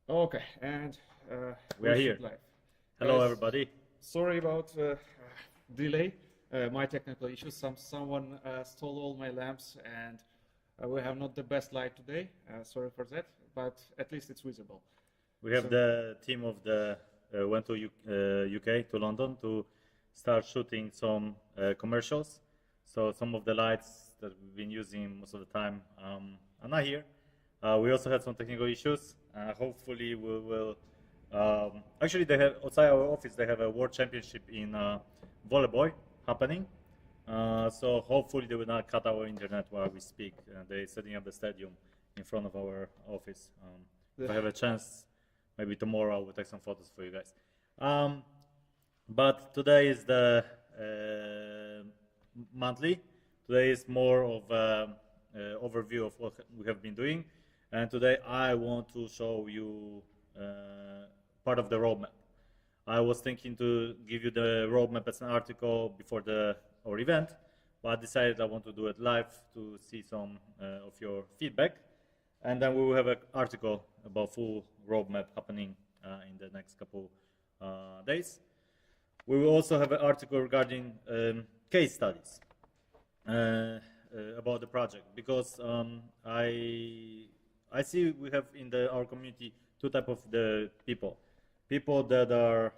Okay, and We are we should here. live. Hello, Guys, everybody. sorry about delay. My technical issues. Someone stole all my lamps, and we have not the best light today. Sorry for that, but at least it's visible. We have So- the team of the went to UK to London to start shooting some commercials. So some of the lights that we've been using most of the time are not here. We also had some technical issues. Hopefully, we will. Actually, they have outside our office. They have a world championship in volleyball happening. So hopefully they will not cut our internet while we speak. They're setting up the stadium in front of our office. If I have a chance, maybe tomorrow I will take some photos for you guys. But today is the monthly. Today is more of an overview of what we have been doing. And today I want to show you part of the roadmap. I was thinking to give you the roadmap as an article before our event, but I decided I want to do it live to see some of your feedback. And then we will have an article about full roadmap happening in the next couple days. We will also have an article regarding case studies about the project, because I see we have in our community two types of the people that are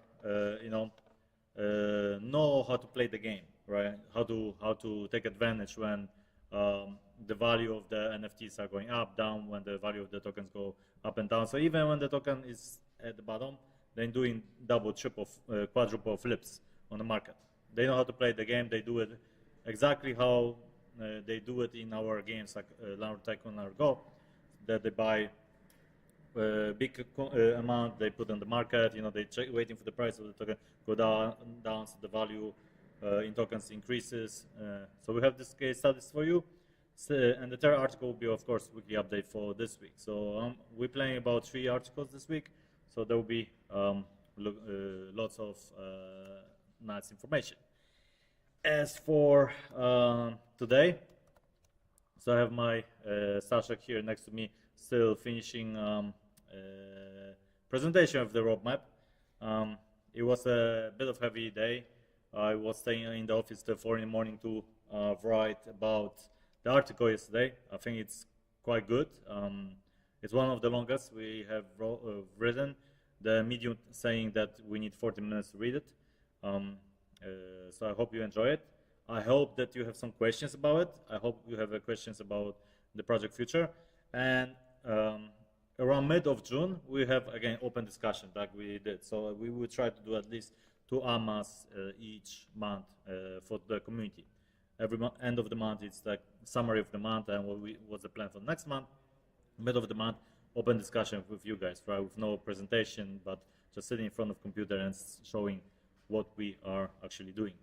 know how to play the game, right? How to take advantage when the value of the NFTs are going up, down, when the value of the tokens go up and down. So even when the token is at the bottom, they're doing double, triple, quadruple flips on the market. They know how to play the game. They do it exactly how they do it in our games like Land Tycoon or Go, that they buy big amount, they put on the market. They waiting for the price of the token go down, so the value in tokens increases. So we have this case studies for you. And the third article will be, of course, weekly update for this week. So we're planning about 3 articles this week. So there will be lots of nice information. As for today, so I have my Staszek here next to me, still finishing presentation of the roadmap. It was a bit of a heavy day. I was staying in the office till 4 in the morning to write about the article yesterday. I think it's quite good. It's one of the longest we have written. The Medium saying that we need 40 minutes to read it. So I hope you enjoy it. I hope that you have some questions about it. I hope you have questions about the project future. And around mid of June, we have again open discussion like we did. So we will try to do at least 2 AMAs each month for the community. Every end of the month, it's like summary of the month and what's the plan for next month. Mid of the month, open discussion with you guys, right? With no presentation, but just sitting in front of computer and showing what we are actually doing.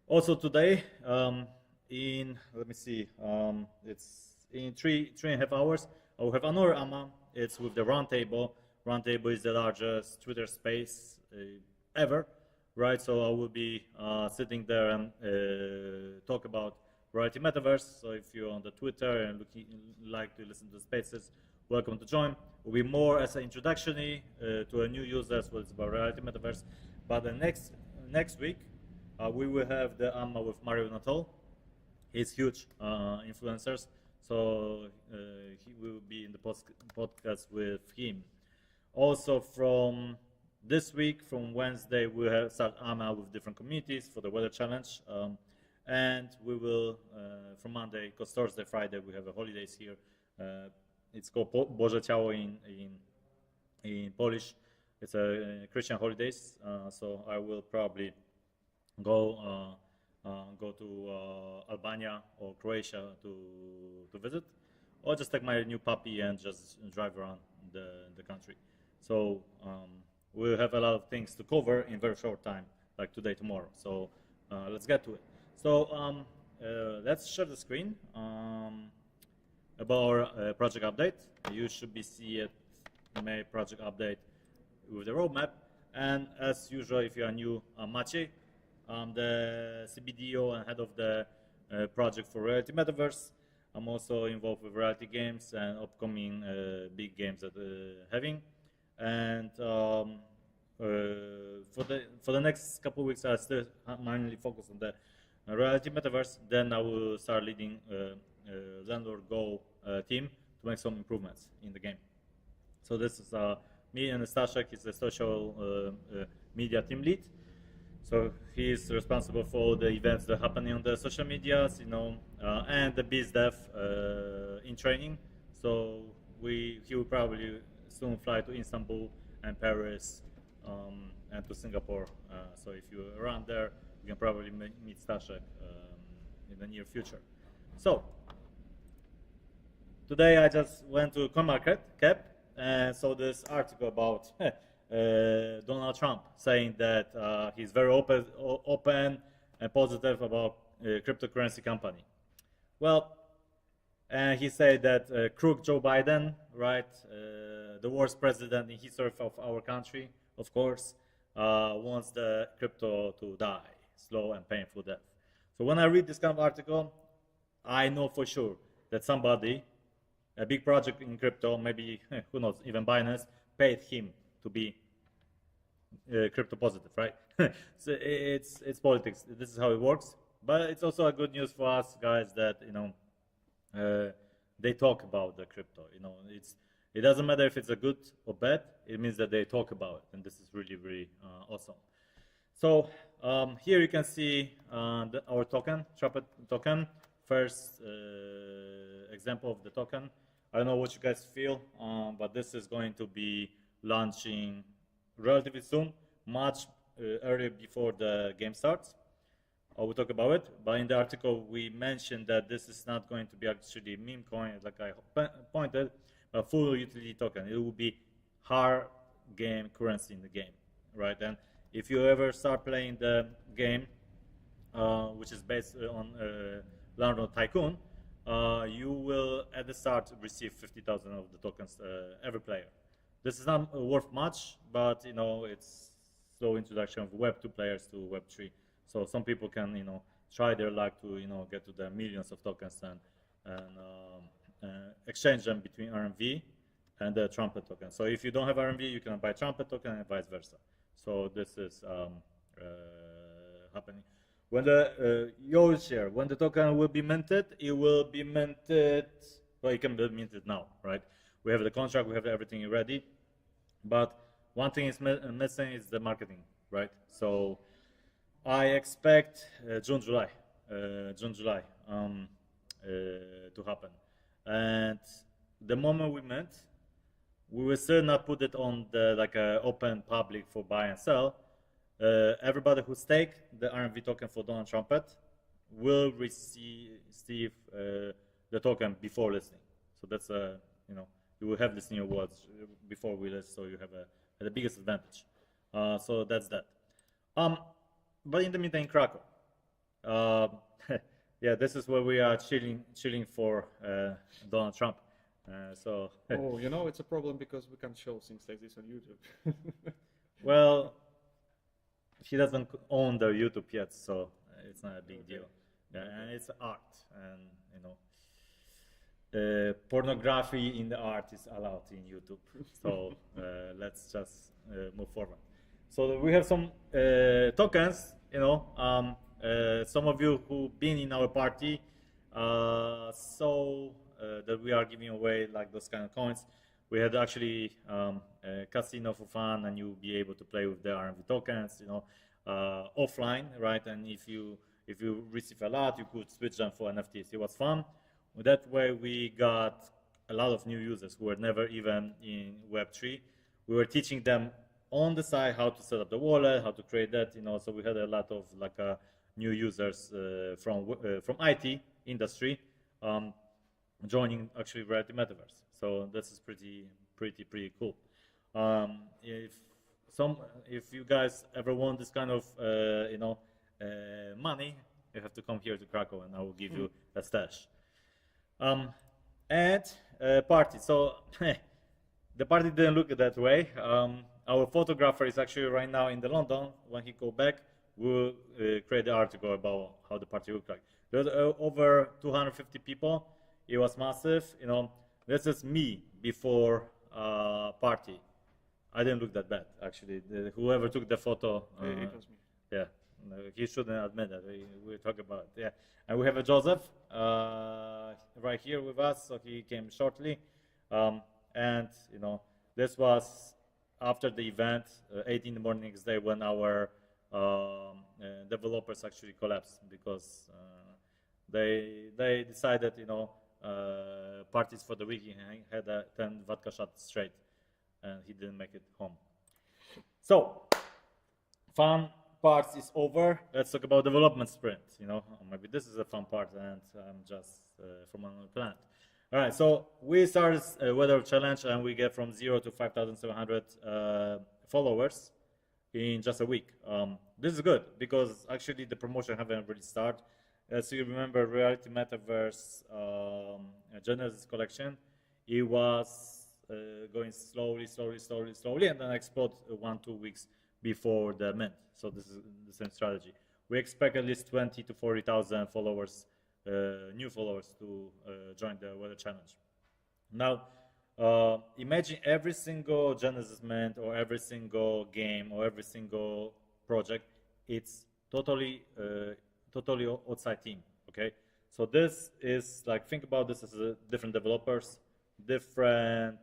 Also today, let me see, it's in three and a half hours, I will have another AMA. It's with the Roundtable. Roundtable is the largest Twitter space ever, right? So I will be sitting there and talk about Reality Metaverse. So if you're on the Twitter and like to listen to the spaces, welcome to join. It will be more as an introduction to a new user, so it's about Reality Metaverse. But the next week, we will have the AMA with Mario Natal. He's huge influencers, so he will be in the podcast with him. Also from this week, from Wednesday, we will start AMA with different communities for the weather challenge. And we will, from Monday, because Thursday, Friday, we have holidays here. It's called Boże Ciało in Polish. It's a Christian holidays, so I will probably go to Albania or Croatia to visit, or just take my new puppy and just drive around the country. So we'll have a lot of things to cover in very short time, like today, tomorrow. So let's get to it. So let's share the screen about our project update. You should be seeing my project update with the roadmap. And as usual, if you are new, I'm Maciej. I'm the CBDO and head of the project for Reality Metaverse. I'm also involved with Reality Games and upcoming big games that we're having. and for the next couple of weeks, I still mainly focus on the reality metaverse. Then I will start leading Land or Go team to make some improvements in the game. So this is me, and Staszek is the social media team lead. So he is responsible for all the events that are happening on the social medias, and the biz dev in training. So he will probably soon fly to Istanbul and Paris and to Singapore. So if you're around there, you can probably meet Staszek in the near future. So today I just went to CoinMarketCap and saw this article about Donald Trump saying that he's very open and positive about cryptocurrency company. Well, and he said that crook Joe Biden, right, the worst president in history of our country, of course, wants the crypto to die, slow and painful death. So when I read this kind of article, I know for sure that somebody, a big project in crypto, maybe, who knows, even Binance, paid him to be crypto positive, right? So it's politics. This is how it works. But it's also a good news for us guys that they talk about the crypto. It doesn't matter if it's a good or bad. It means that they talk about it, and this is really, really awesome. So here you can see our token, Trumpet token. First example of the token. I don't know what you guys feel, but this is going to be launching relatively soon, much earlier before the game starts. I will talk about it, but in the article we mentioned that this is not going to be actually a meme coin, like I pointed, a full utility token. It will be hard game currency in the game, right? And if you ever start playing the game, which is based on Landlord Tycoon, you will at the start receive 50,000 of the tokens every player. This is not worth much, but it's slow introduction of Web 2 players to Web 3. So some people can try their luck to get to the millions of tokens and exchange them between RMV and the Trumpet token. So if you don't have RMV, you can buy Trumpet token and vice versa. So this is happening. When the your share, when the token will be minted, it will be minted. Well, it can be minted now, right? We have the contract, we have everything ready, but one thing is missing is the marketing, right? So I expect June, July to happen, and the moment we mint, we will still not put it on the open public for buy and sell. Everybody who stake the RMV token for Donald Trumpet will receive the token before listing. So that's you will have listing awards before we list, so you have the biggest advantage. So that's that. But in the meantime, Krakow. Yeah, this is where we are chilling for Donald Trump. Oh, it's a problem because we can't show things like this on YouTube. Well, he doesn't own the YouTube yet, so it's not a big deal. Yeah, and it's art, and pornography in the art is allowed in YouTube. So let's just move forward. So we have some tokens. Some of you who've been in our party saw that we are giving away those kind of coins. We had actually a casino for fun, and you'll be able to play with the RMV tokens, offline, right? And if you receive a lot, you could switch them for NFTs. It was fun. That way, we got a lot of new users who were never even in Web3. We were teaching them on the side how to set up the wallet, how to create that, So we had a lot of new users from IT industry joining actually Reality Metaverse. So this is pretty cool. If you guys ever want this kind of money, you have to come here to Krakow, and I will give you a stash. And party. So the party didn't look that way. Our photographer is actually right now in London. When he go back, we'll create the article about how the party looked like. There were over 250 people. It was massive. This is me before party. I didn't look that bad, actually. Whoever took the photo, It was me. yeah, no, he shouldn't admit that. We talk about it, yeah. And we have a Joseph right here with us, so he came shortly. And, you know, this was after the event, 8 in the morning next day, when our developers actually collapsed because they decided, you know, parties for the week. He had 10 vodka shots straight, and he didn't make it home. So, fun part is over. Let's talk about development sprint. You know, maybe this is a fun part, and I'm just from another planet. All right, so we started a weather challenge, and we get from 0 to 5,700 followers in just a week. This is good because actually the promotion haven't really started. As you remember, Reality Metaverse Genesis collection, it was going slowly, and then explode 1-2 weeks before the mint. So this is the same strategy. We expect at least 20 to 40,000 followers, new followers, to join the weather challenge. Now, imagine every single Genesis mint, or every single game, or every single project. It's totally outside team. Okay, so this is like, think about this as different developers, different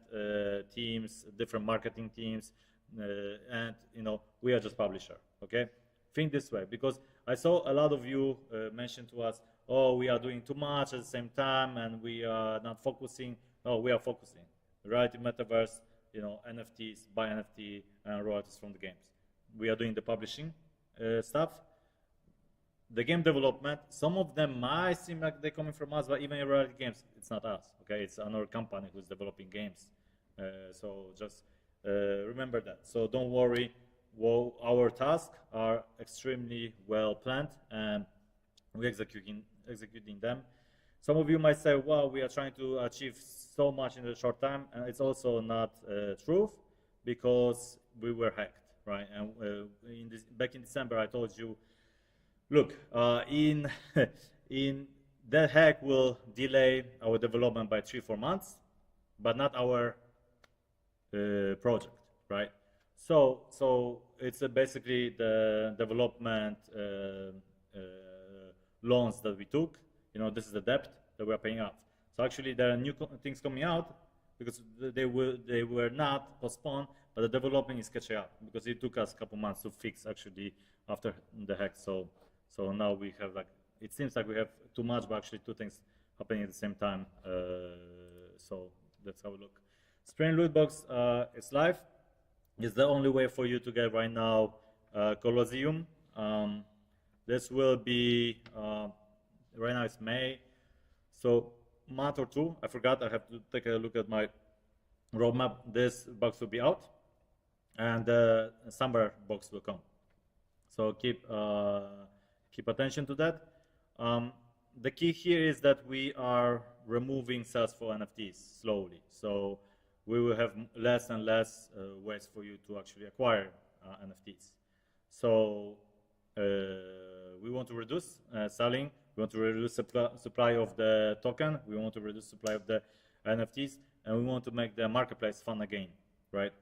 teams, different marketing teams, and you know, we are just publisher. Okay, think this way, because I saw a lot of you mention to us, oh, we are doing too much at the same time and we are not focusing. No, we are focusing. Reality Metaverse, you know, NFTs, buy NFT, and royalties from the games. We are doing the publishing stuff. The game development, some of them might seem like they're coming from us, but even in Reality Games, it's not us. Okay, it's another company who's developing games. So just remember that. So don't worry. Well, our tasks are extremely well planned, and we're executing them. Some of you might say, well, we are trying to achieve so much in a short time, and it's also not true, because we were hacked, right? And back in December, I told you, look, in that hack will delay our development by 3-4 months, but not our project, right? So it's basically the development loans that we took. You know, this is the debt that we are paying out. So actually, there are new things coming out because they were not postponed, but the development is catching up because it took us a couple months to fix actually after the hack. So now we have, like, it seems like we have too much, but actually two things happening at the same time. So that's how we look. Spring Lootbox is live. It's the only way for you to get right now Colosseum. This will be, right now it's May. So month or two, I forgot, I have to take a look at my roadmap. This box will be out, and the summer box will come. So keep attention to that. The key here is that we are removing sales for NFTs slowly. So we will have less and less ways for you to actually acquire NFTs. So we want to reduce selling. We want to reduce supply of the token. We want to reduce supply of the NFTs, and we want to make the marketplace fun again, right?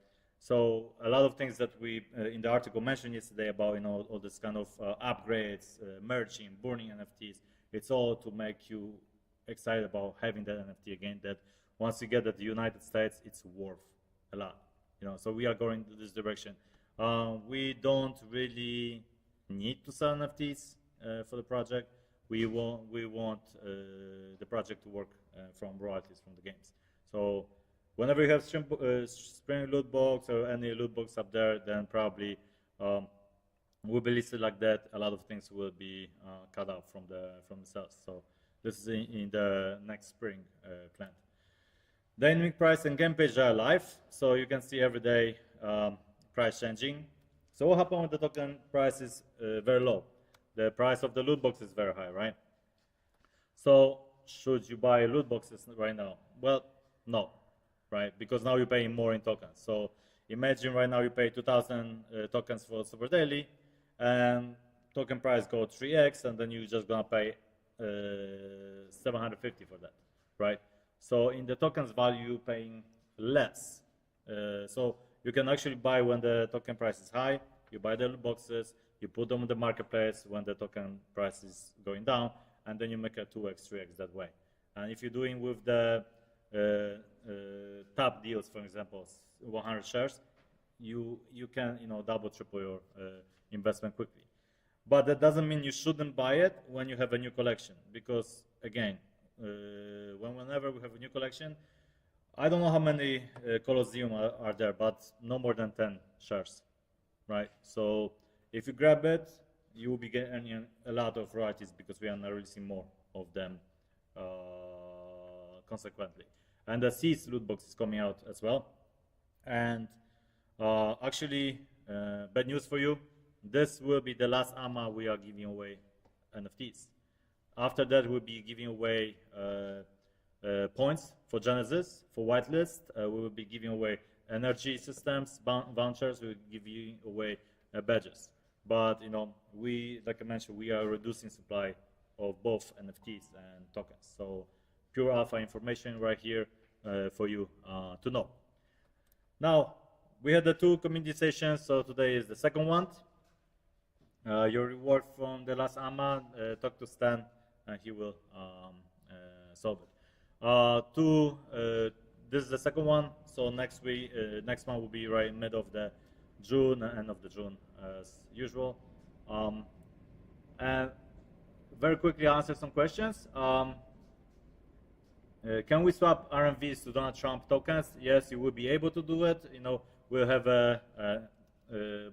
So a lot of things that we in the article mentioned yesterday about, you know, all this kind of upgrades, merging, burning NFTs. It's all to make you excited about having that NFT again. That once you get at the United States, it's worth a lot, you know. So we are going to this direction. We don't really need to sell NFTs for the project. We want the project to work from royalties from the games. So whenever you have Spring loot box or any loot box up there, then probably will be listed like that. A lot of things will be cut out from the sales. So this is in the next spring plan. Dynamic price and game page are live, so you can see every day price changing. So what happened when the token price is very low? The price of the loot box is very high, right? So should you buy loot boxes right now? Well, no, right? Because now you're paying more in tokens. So imagine right now you pay 2,000 tokens for Super Daily, and token price go 3x, and then you're just gonna pay 750 for that, right? So in the tokens value, you're paying less. So You can actually buy when the token price is high. You buy the loot boxes, you put them in the marketplace when the token price is going down, and then you make a 2x, 3x that way. And if you're doing with the top deals, for example, 100 shares, you can double, triple your investment quickly. But that doesn't mean you shouldn't buy it when you have a new collection, because again, whenever we have a new collection, I don't know how many Colosseum are there, but no more than 10 shares, right? So if you grab it, you will be getting a lot of royalties because we are now releasing more of them consequently. And the Seas loot box is coming out as well. And actually, bad news for you, this will be the last AMA we are giving away NFTs. After that, we'll be giving away points for Genesis, for whitelist. We will be giving away energy systems, vouchers. We'll give you away badges. But we, like I mentioned, we are reducing supply of both NFTs and tokens. So pure alpha information right here for you to know. Now, we had the 2 community sessions, so today is the second one. Your reward from the last AMA, talk to Stan, and he will solve it. This is the second one, so next month will be right in mid of the June, end of the June as usual. And very quickly answer some questions. Can we swap RMVs to Donald Trump tokens? Yes, you will be able to do it. We'll have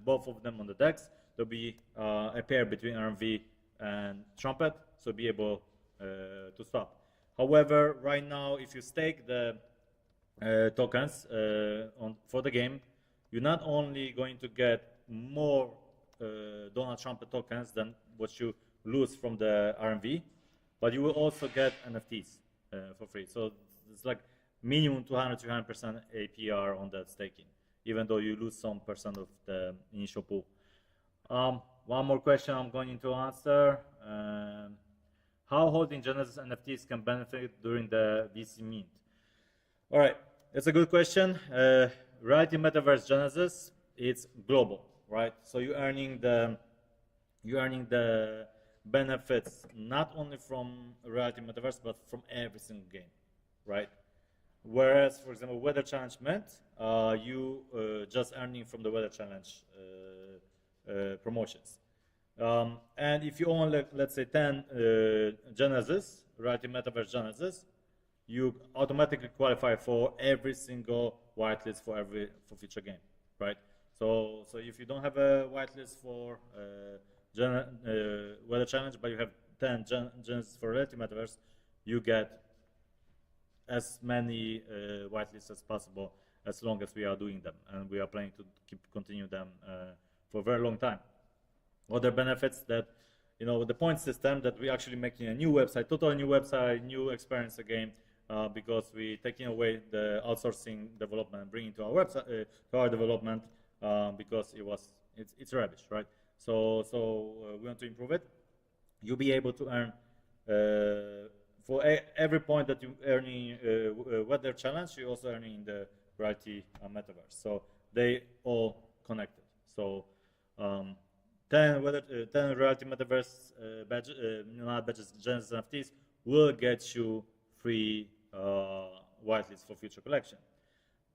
both of them on the DEX. There'll be a pair between RMV and Trumpet, so be able to swap. However, right now, if you stake the tokens for the game, you're not only going to get more Donald Trump tokens than what you lose from the RMV, but you will also get NFTs for free. So it's like minimum 200-300% APR on that staking, even though you lose some percent of the initial pool. One more question I'm going to answer. How holding Genesis NFTs can benefit during the VC mint? All right, it's a good question. Reality Metaverse Genesis, it's global, right? So you're earning the benefits not only from Reality Metaverse, but from every single game, right? Whereas, for example, Weather Challenge meant you just earning from the Weather Challenge promotions. And if you own, let's say, 10 Genesis, Reality Metaverse Genesis, you automatically qualify for every single whitelist for future game, right? So if you don't have a whitelist for Weather Challenge, but you have 10 Genesis for Reality Metaverse, you get as many whitelists as possible as long as we are doing them, and we are planning to continue them for a very long time. Other benefits that, the point system, that we're actually making a new website, totally new website, new experience again, because we're taking away the outsourcing development and bringing to our website, to our development, because it's rubbish, right? So we want to improve it. You'll be able to earn for every point that you earn in Weather Challenge, you're also earning in the Reality Metaverse. So they all connected. So 10 Reality Metaverse badges, Genesis NFTs will get you free whitelists for future collection.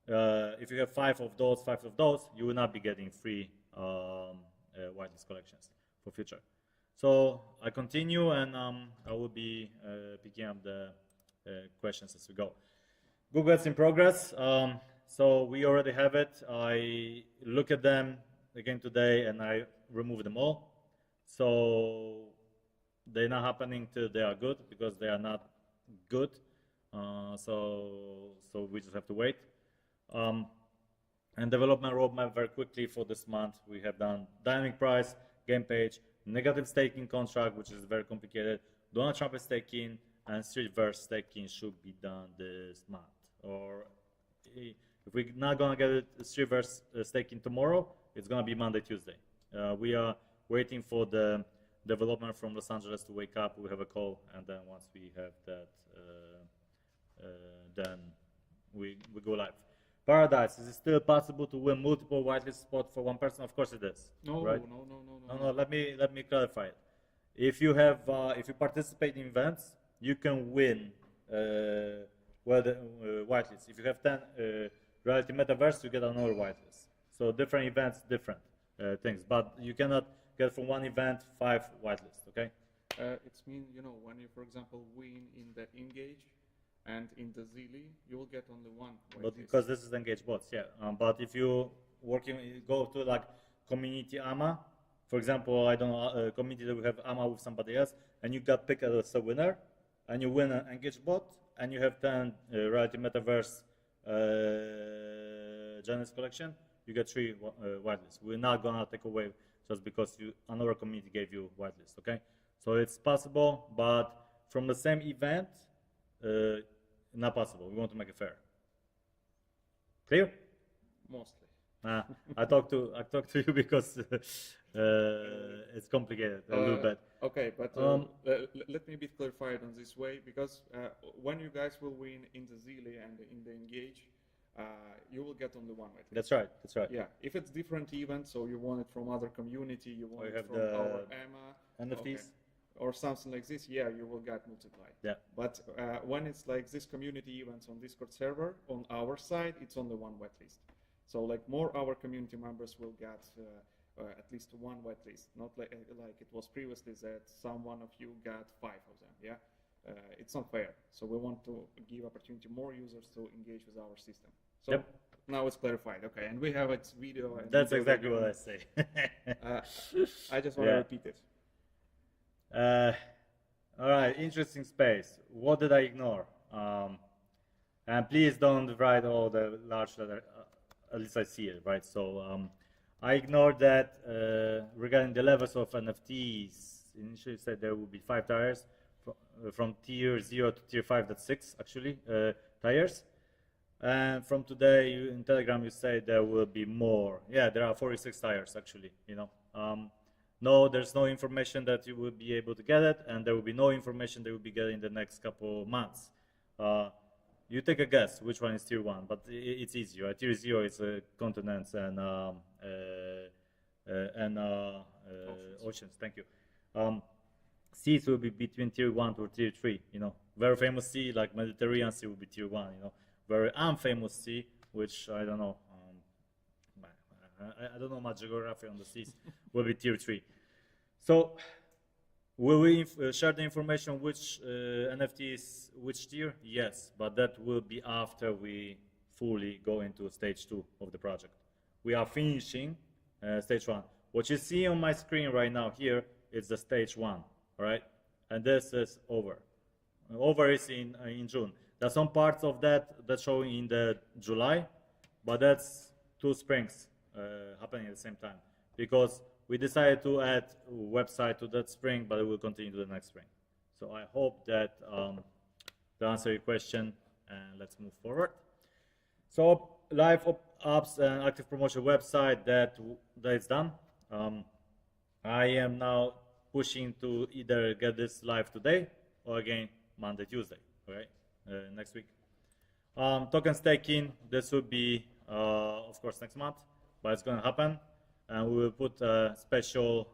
If you have 5 of those, you will not be getting free whitelist collections for future. So I continue, and I will be picking up the questions as we go. Google Ads in progress. So we already have it. I look at them again today, and I remove them all. So they're not happening till they are good, because they are not good. So we just have to wait. And development roadmap very quickly for this month. We have done dynamic price, game page, negative staking contract, which is very complicated, Donald Trump staking, and Streetverse staking should be done this month. Or if we're not going to get it, Streetverse staking tomorrow, it's going to be Monday, Tuesday. We are waiting for the development from Los Angeles to wake up. We have a call, and then once we have that, then we go live. Paradise, is it still possible to win multiple whitelist spots for one person? Of course it is. No, right? no. Let me clarify it. If you participate in events, you can win whitelist. If you have 10 reality metaverse, you get another whitelist. So different events, different things, but you cannot get from one event 5 whitelists. Okay. It's mean, when you, for example, win in the Engage and in the Zili, you will get only one whitelist. But because this is Engage bots, yeah. But if you go to like community AMA, for example, I don't know, a community that we have AMA with somebody else, and you got picked as a winner, and you win an Engage bot, and you have 10 reality metaverse Genesis collection, you get 3 whitelists. We're not gonna take away just because another community gave you whitelist, okay? So it's possible, but from the same event, not possible. We want to make it fair. Clear? Mostly. I talked to you because it's complicated a little bit. Okay, but let me be clarified on this way, because when you guys will win in the Zili and in the Engage, you will get only one whitelist. That's right. Yeah, if it's different events, so you want it from other community, you want it from the our AMA, NFTs. Or something like this, yeah, you will get multiplied. Yeah. But when it's like this community events on Discord server, on our side, it's only one whitelist. So like more our community members will get at least one whitelist, not like it was previously that some one of you got 5 of them. Yeah, it's not fair. So we want to give opportunity more users to engage with our system. So now it's clarified. Okay, and we have its video. And that's exactly what I say. I just want to repeat it. All right, interesting space. What did I ignore? And please don't write all the large letter. At least I see it, right? So I ignored that regarding the levels of NFTs. Initially said there would be 5 tiers from tier 0 to tier 5. That's 6 actually tiers. And from today in Telegram you say there will be more. Yeah, there are 46 tiers actually. No, there's no information that you will be able to get it, and there will be no information that you will be getting in the next couple months. You take a guess which one is tier 1, but it's easy, right? Tier 0 is continents and oceans. Thank you. Seas will be between tier 1 to tier 3. Very famous sea like Mediterranean Sea will be tier 1. Very unfamous sea, which I don't know. I don't know much geography on the seas, will be tier 3. So, will we share the information which NFT is which tier? Yes, but that will be after we fully go into stage 2 of the project. We are finishing stage 1. What you see on my screen right now here is the stage 1, all right? And this is over. Over is in June. There's some parts of that's showing in the July, but that's 2 springs. Happening at the same time, because we decided to add a website to that spring, but it will continue to the next spring. So I hope that to answer your question, and let's move forward. So live apps and active promotion website that is done. I am now pushing to either get this live today or again Monday, Tuesday, okay, next week. Token staking, this will be of course next month. But it's going to happen, and we will put a special,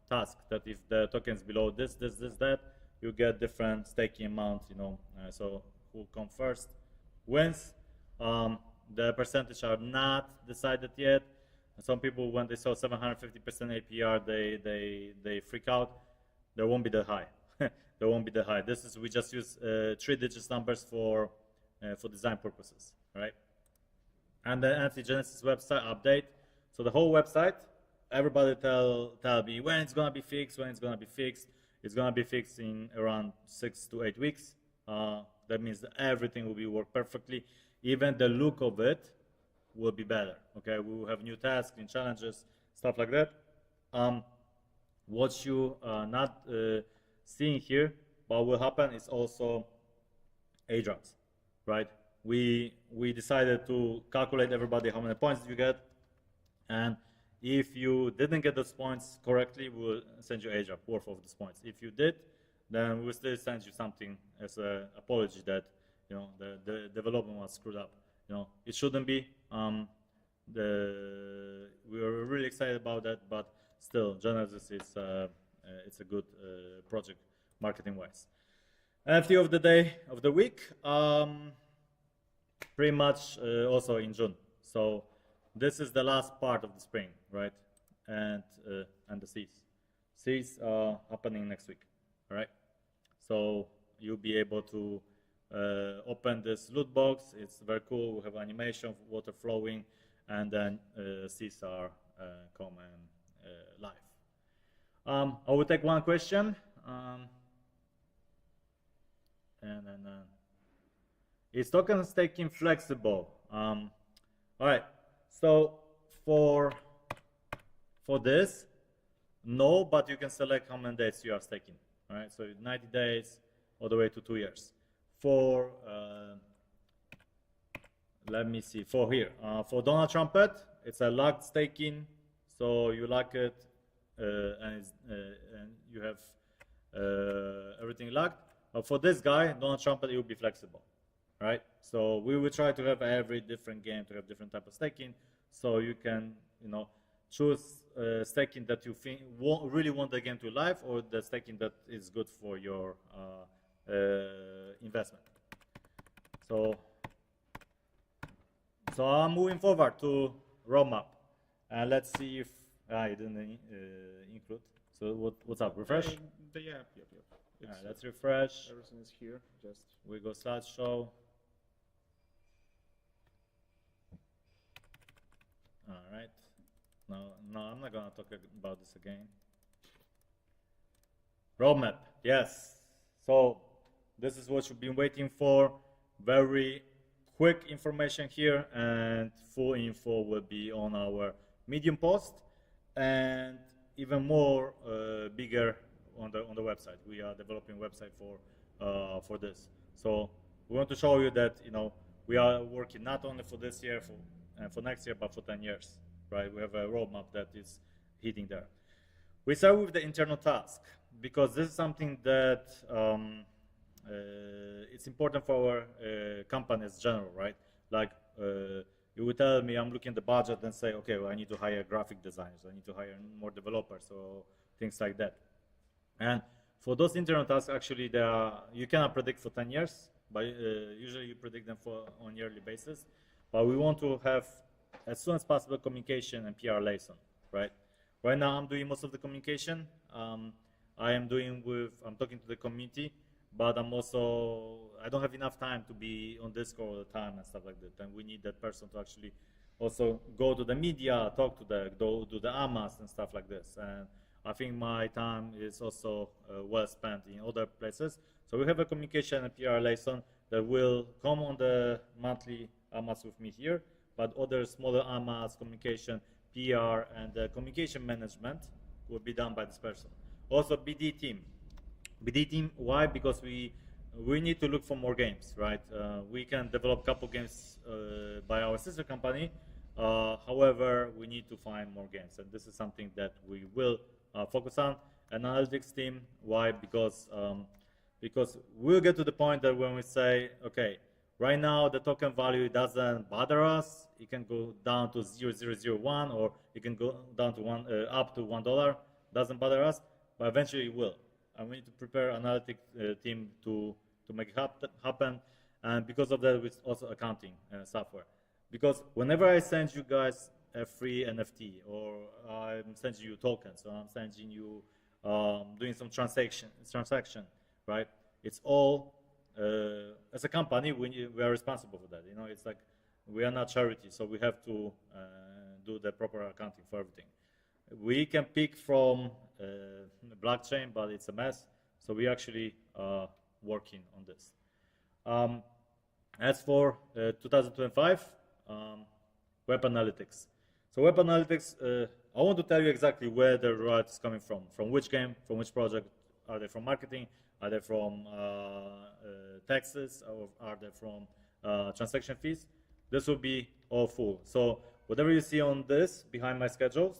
task that if the token is below this, that, you get different staking amount, so who comes first wins. The percentage are not decided yet. Some people, when they saw 750% APR, they freak out. There won't be that high. There won't be that high. We just use 3-digit numbers for design purposes, right? And the NFT Genesis website update. So the whole website, everybody tell me when it's gonna be fixed. It's gonna be fixed in around 6 to 8 weeks. That means that everything will be work perfectly. Even the look of it will be better. Okay, we will have new tasks, new challenges, stuff like that. What you not seeing here, what will happen is also airdrops, right? We decided to calculate everybody how many points you get, and if you didn't get those points correctly, we'll send you airdrop worth of those points. If you did, then we'll still send you something as an apology that the development was screwed up it shouldn't be. We are really excited about that, but still, Genesis is it's a good project marketing-wise. NFT of the day of the week, pretty much also in June. So this is the last part of the spring, right? And the seas are happening next week, all right? So you'll be able to open this loot box. It's very cool. We have animation, water flowing, and then seas are coming live. I will take one question. And then is token staking flexible? All right. So for this, no, but you can select how many days you are staking. All right. So 90 days all the way to 2 years. For let me see. For here, for Donald Trumpet, it's a locked staking. So you lock it, and you have everything locked. For this guy, Donald Trump, it will be flexible, right? So we will try to have every different game to have different type of staking, so you can, choose staking that you think really want the game to live, or the staking that is good for your investment. So I'm moving forward to roadmap, and let's see if I didn't include. So what's up? Refresh. Yeah. Let's refresh. Everything is here. Just we go slideshow. All right. No, I'm not gonna talk about this again. Roadmap. Yes. So this is what you've been waiting for. Very quick information here, and full info will be on our Medium post, and even more bigger on the website. We are developing a website for this. So we want to show you that we are working not only for this year and for next year, but for 10 years, right? We have a roadmap that is hitting there. We start with the internal task, because this is something that it's important for our companies in general, right? Like you would tell me, I'm looking at the budget and say, okay, well, I need to hire graphic designers, I need to hire more developers, or things like that. And for those internal tasks, actually, you cannot predict for 10 years, but usually you predict them on yearly basis. But we want to have, as soon as possible, communication and PR liaison, right? Right now, I'm doing most of the communication. I'm talking to the community, but I don't have enough time to be on Discord all the time and stuff like that. And we need that person to actually also go to the media, talk to do the AMAs and stuff like this. And I think my time is also well spent in other places. So we have a communication and PR liaison that will come on the monthly AMAs with me here, but other smaller AMAs, communication, PR, and communication management will be done by this person. Also BD team. BD team, why? Because we need to look for more games, right? We can develop a couple games by our sister company. However, we need to find more games, and this is something that we will focus on. Analytics team, why? Because we'll get to the point that when we say, okay, right now the token value doesn't bother us. It can go down to 0.0001, or it can go down to up to $1. Doesn't bother us, but eventually it will. And we need to prepare analytic team to make it happen. And because of that, with also accounting software. Because whenever I send you guys a free NFT, or I'm sending you tokens, or I'm sending you doing some transaction, right? It's all as a company we are responsible for that. It's like we are not charity, so we have to do the proper accounting for everything. We can pick from blockchain, but it's a mess. So we actually working on this. As for 2025, web analytics. So web analytics, I want to tell you exactly where the royalties is coming from which game, from which project. Are they from marketing? Are they from taxes? Or are they from transaction fees? This will be all full. So whatever you see on this behind my schedule,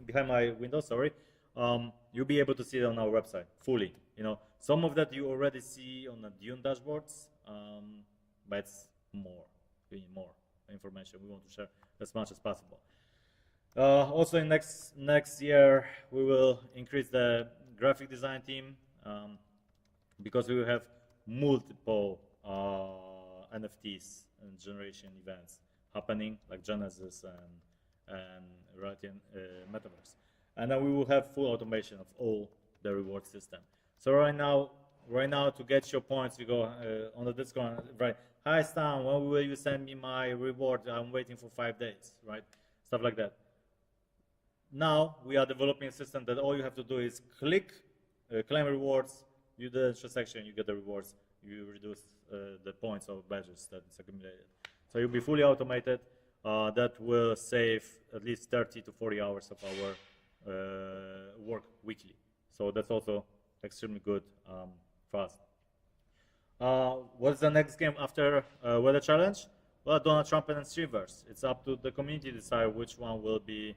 behind my window, sorry, you'll be able to see it on our website fully. Some of that you already see on the Dune dashboards, but it's more. opinion, more information. We want to share as much as possible. Also, in next year, we will increase the graphic design team because we will have multiple NFTs and generation events happening, like Genesis and Reality and Metaverse. And then we will have full automation of all the reward system. So right now, to get your points, you go on the Discord, right? Hi Stan, when will you send me my reward? I'm waiting for 5 days, right? Stuff like that. Now we are developing a system that all you have to do is click, claim rewards, you do the transaction, you get the rewards, you reduce the points or badges that is accumulated. So you'll be fully automated. That will save at least 30 to 40 hours of our work weekly. So that's also extremely good for us. What's the next game after Weather Challenge? Well, Donald Trump and Streamverse. It's up to the community to decide which one will be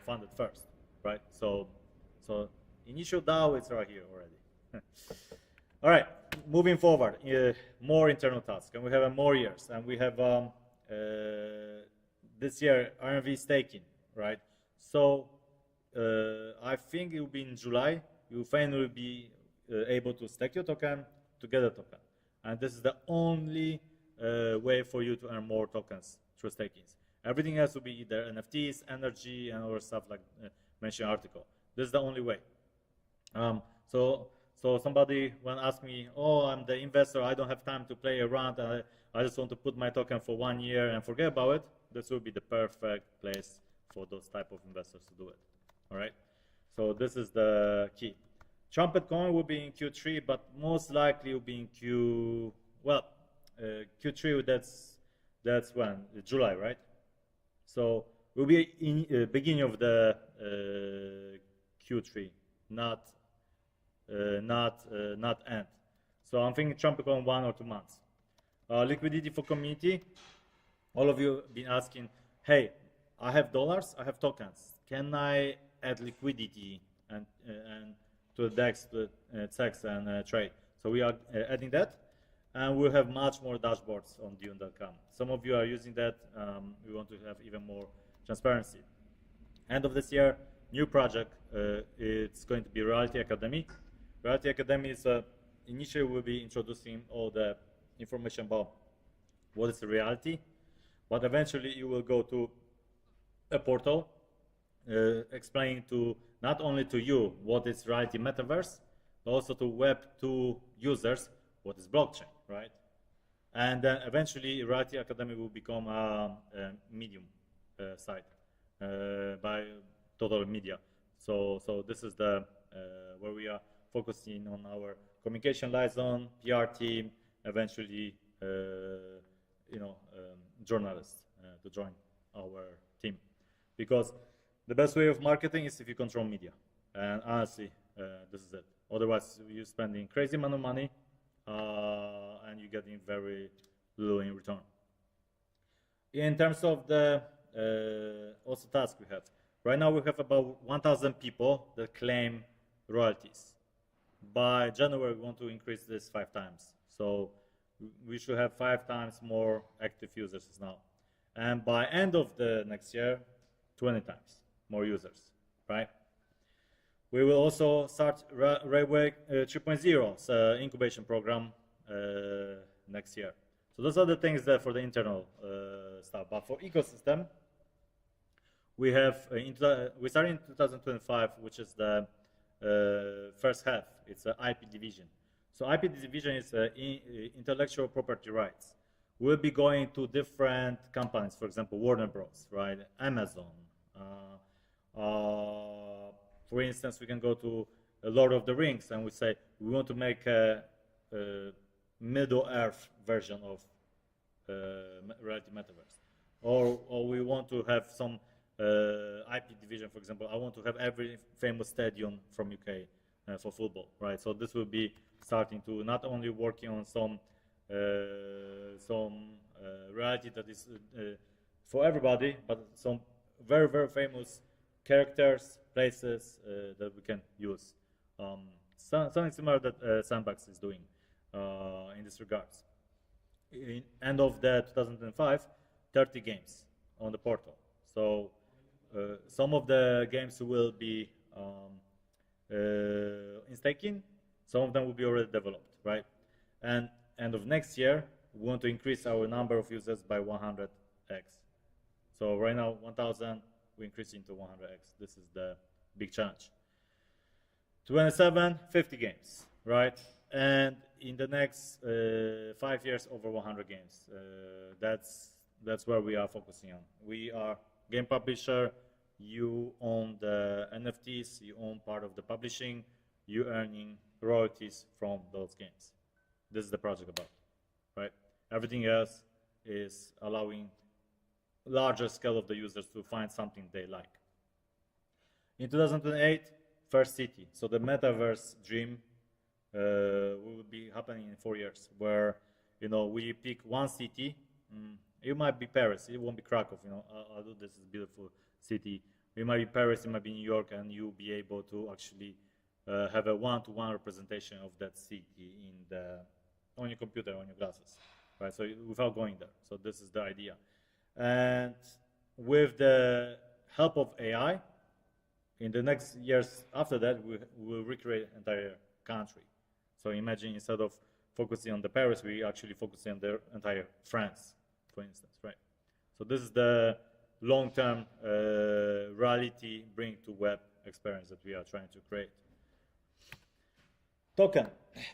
funded first, right? So initial DAO is right here already. All right, moving forward, more internal tasks, and we have more years, and we have this year RMV staking, right? So I think it will be in July. You finally will be able to stake your token to get a token, and this is the only way for you to earn more tokens through stakings. Everything else will be either NFTs, energy, and other stuff like mentioned article. This is the only way. So somebody when asked me, oh, I'm the investor, I don't have time to play around, I just want to put my token for 1 year and forget about it, this will be the perfect place for those type of investors to do it. All right. So this is the key. Trumpet Coin will be in Q3, but most likely will be in Q3. That's when July, right? So we'll be in beginning of the Q3, not end. So I'm thinking Trumpet Coin 1 or 2 months. Liquidity for community. All of you have been asking, hey, I have dollars, I have tokens. Can I add liquidity and to the DEX, to CEX and trade? So we are adding that, and we'll have much more dashboards on Dune.com. Some of you are using that. We want to have even more transparency. End of this year, new project. It's going to be Reality Academy. Reality Academy is initially we'll be introducing all the information about what is reality, but eventually you will go to a portal explaining to not only to you what is Reality Metaverse, but also to Web2 users what is blockchain, right? And then eventually Reality Academy will become a Medium site by Total Media. So this is the where we are focusing on our communication liaison, PR team, eventually journalists to join our team, because the best way of marketing is if you control media, and honestly this is it. Otherwise you're spending crazy amount of money and you're getting very little in return. In terms of the also task we have right now, we have about 1,000 people that claim royalties. By January we want to increase this 5 times, so we should have 5 times more active users now, and by end of the next year 20 times more users, right? We will also start Railway 3.0 incubation program next year. So those are the things that for the internal stuff. But for ecosystem, we have we start in 2025, which is the first half. It's an IP division. So IP division is intellectual property rights. We'll be going to different companies, for example, Warner Bros., right? Amazon. For instance, we can go to Lord of the Rings and we say we want to make a Middle Earth version of Reality Metaverse, or we want to have some IP division. For example, I want to have every famous stadium from UK for football, right? So this will be starting to not only working on some reality that is for everybody, but some very, very famous characters, places that we can use. Something similar that Sandbox is doing in this regards. in end of the 2005, 30 games on the portal. So some of the games will be in staking, some of them will be already developed, right? And end of next year, we want to increase our number of users by 100x. So right now, 1,000, we increase into 100x. This is the big challenge. 27, 50 games, right? And in the next 5 years, over 100 games. That's where we are focusing on. We are game publisher. You own the NFTs. You own part of the publishing. You earning royalties from those games. This is the project about, right? Everything else is allowing larger scale of the users to find something they like. In 2028, first city. So the Metaverse dream will be happening in 4 years, where we pick one city. It might be Paris. It won't be Krakow. Although this is a beautiful city. It might be Paris. It might be New York, and you'll be able to actually have a one-to-one representation of that city on your computer, on your glasses, right? So without going there. So this is the idea. And with the help of AI, in the next years after that, we will recreate entire country. So imagine instead of focusing on the Paris, we actually focusing on the entire France, for instance, right? So this is the long-term reality bring to web experience that we are trying to create. Token.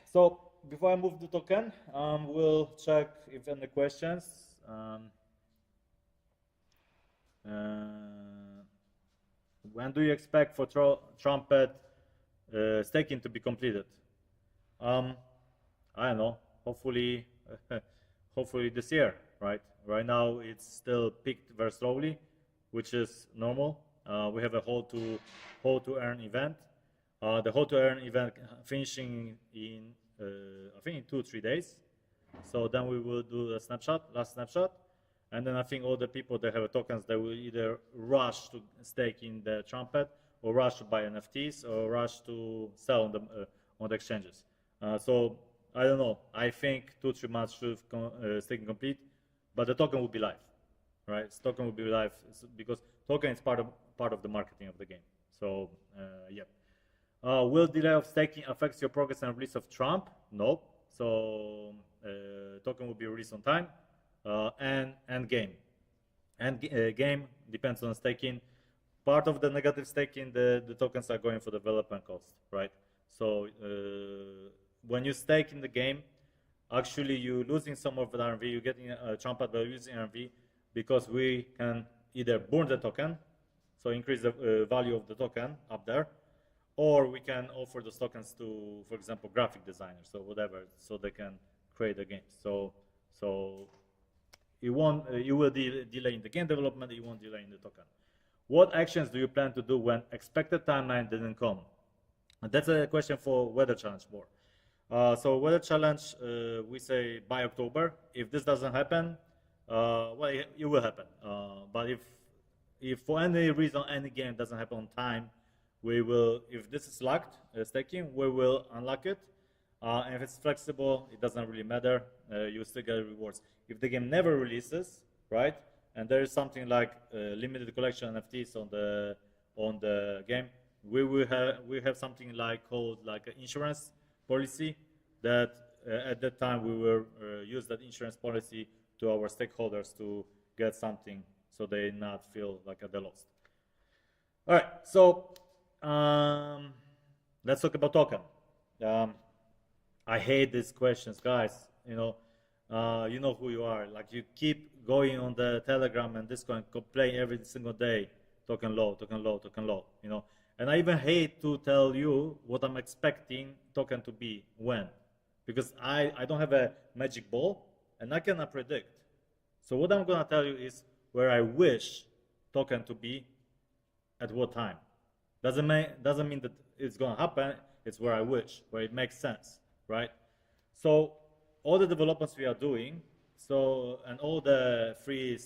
So before I move to token, we'll check if any questions. When do you expect for Trumpet staking to be completed? I don't know. Hopefully, hopefully this year, right? Right now it's still peaked very slowly, which is normal. We have a hold to earn event. The hold to earn event finishing in I think in 2-3 days. So then we will do the last snapshot. And then I think all the people that have tokens, they will either rush to stake in the Trumpet, or rush to buy NFTs, or rush to sell on the exchanges. So I don't know. I think 2-3 months should staking complete, but the token will be live, right? Token will be live because token is part of the marketing of the game. So yeah. Will delay of staking affect your progress and release of Trump? No. So token will be released on time. And game. Game depends on staking. Part of the negative staking, the tokens are going for development cost, right? So when you stake in the game, actually you're losing some of the RMV, you're getting a Trumpet, but you're using RMV because we can either burn the token, so increase the value of the token up there, or we can offer those tokens to, for example, graphic designers or whatever, so they can create the games. So you will delay in the game development, you won't delay in the token. What actions do you plan to do when expected timeline didn't come? And that's a question for Weather Challenge more. So Weather Challenge, we say by October. If this doesn't happen, well, it will happen. But if for any reason any game doesn't happen on time, we will, if this is locked, staking, we will unlock it. And if it's flexible, it doesn't really matter. You still get rewards. If the game never releases, right, and there is something like limited collection NFTs on the game, we have something called an insurance policy that at that time we will use that insurance policy to our stakeholders to get something so they not feel like they're lost. All right, so let's talk about token. I hate these questions, guys. You know who you are. Like, you keep going on the Telegram and Discord and complain every single day, token low, token low, token low. And I even hate to tell you what I'm expecting token to be when, because I don't have a magic ball and I cannot predict. So what I'm gonna tell you is where I wish token to be at what time. Doesn't mean that it's gonna happen. It's where I wish, where it makes sense, right? So all the developments we are doing, and all the free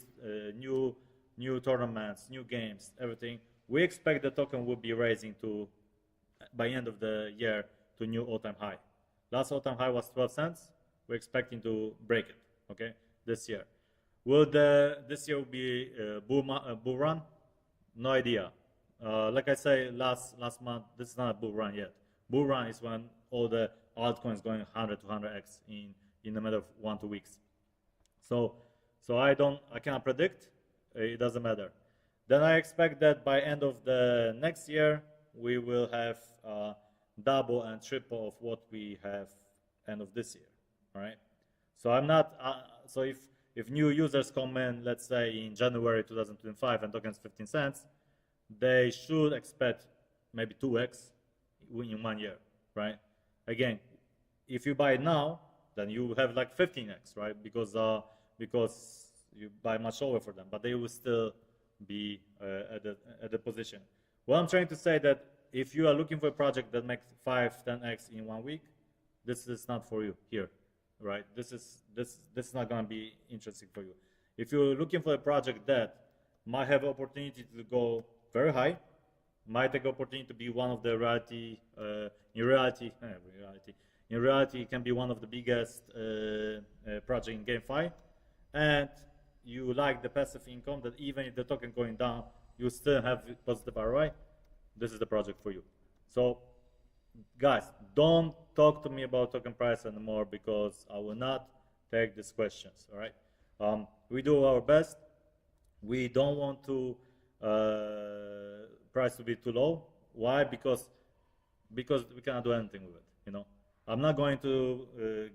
new tournaments, new games, everything, we expect the token will be raising to, by end of the year, to new all-time high. Last all-time high was 12 cents. We're expecting to break it, Okay, this year. Will this year be bull run? No idea. Like I say last month, this is not a bull run yet. Bull run is when all the altcoins going 100 to 100x in a matter of 1 to 2 weeks. So I cannot predict. It doesn't matter. Then I expect that by end of the next year we will have double and triple of what we have end of this year. All right. So I'm not. So if new users come in, let's say in January 2025 and tokens 15 cents, they should expect maybe 2x in 1 year, right? Again, if you buy it now, then you have like 15x, right? Because you buy much lower for them, but they will still be at the position. What I'm trying to say that if you are looking for a project that makes 5-10x in 1 week, this is not for you here, right? This is not going to be interesting for you. If you're looking for a project that might have opportunity to go very high, might take opportunity to be one of the in reality it can be one of the biggest project in GameFi, and you like the passive income that even if the token going down, you still have positive ROI, this is the project for you. So guys, don't talk to me about token price anymore because I will not take these questions, all right? We do our best. We don't want to price to be too low. Why? Because we cannot do anything with it, you know. I'm not going to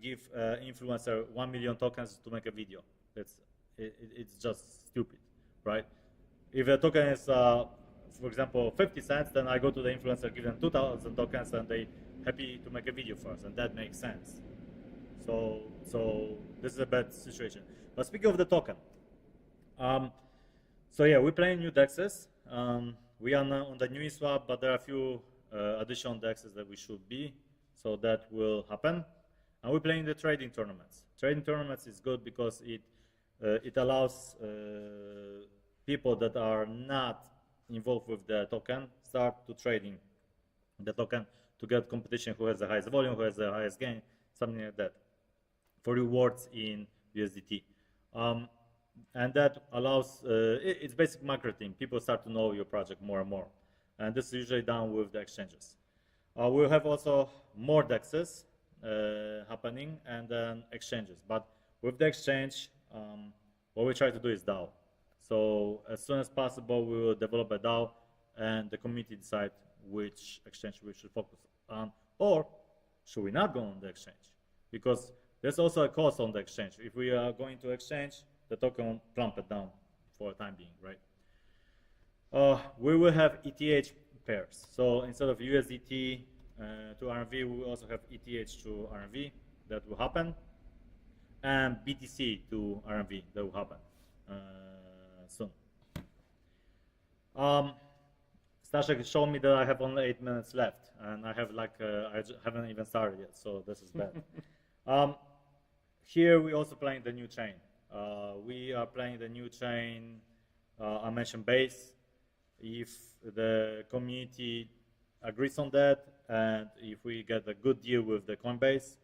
give influencer 1 million tokens to make a video. It's just stupid, right? If a token is, for example, 50 cents, then I go to the influencer, give them 2,000 tokens, and they happy to make a video for us, and that makes sense. So this is a bad situation. But speaking of the token, so yeah, we're playing new dexes. We are now on the new swap, but there are a few additional dexes that we should be, so that will happen. And we're playing the trading tournaments. Trading tournaments is good because it allows people that are not involved with the token start to trading the token to get competition who has the highest volume, who has the highest gain, something like that, for rewards in USDT. And that allows, it's basic marketing. People start to know your project more and more. And this is usually done with the exchanges. We'll have also more DEXs happening and then exchanges. But with the exchange, what we try to do is DAO. So as soon as possible, we will develop a DAO and the community decide which exchange we should focus on. Or should we not go on the exchange? Because there's also a cost on the exchange. If we are going to exchange, the token plummet down for the time being, right? We will have ETH pairs. So instead of USDT to RMV, we will also have ETH to RMV. That will happen. And BTC to RMV, that will happen soon. Staszek showed me that I have only 8 minutes left, and I have I haven't even started yet, so this is bad. Here we also playing the new chain. We are playing the new chain. I mentioned Base. If the community agrees on that, and if we get a good deal with the Coinbase,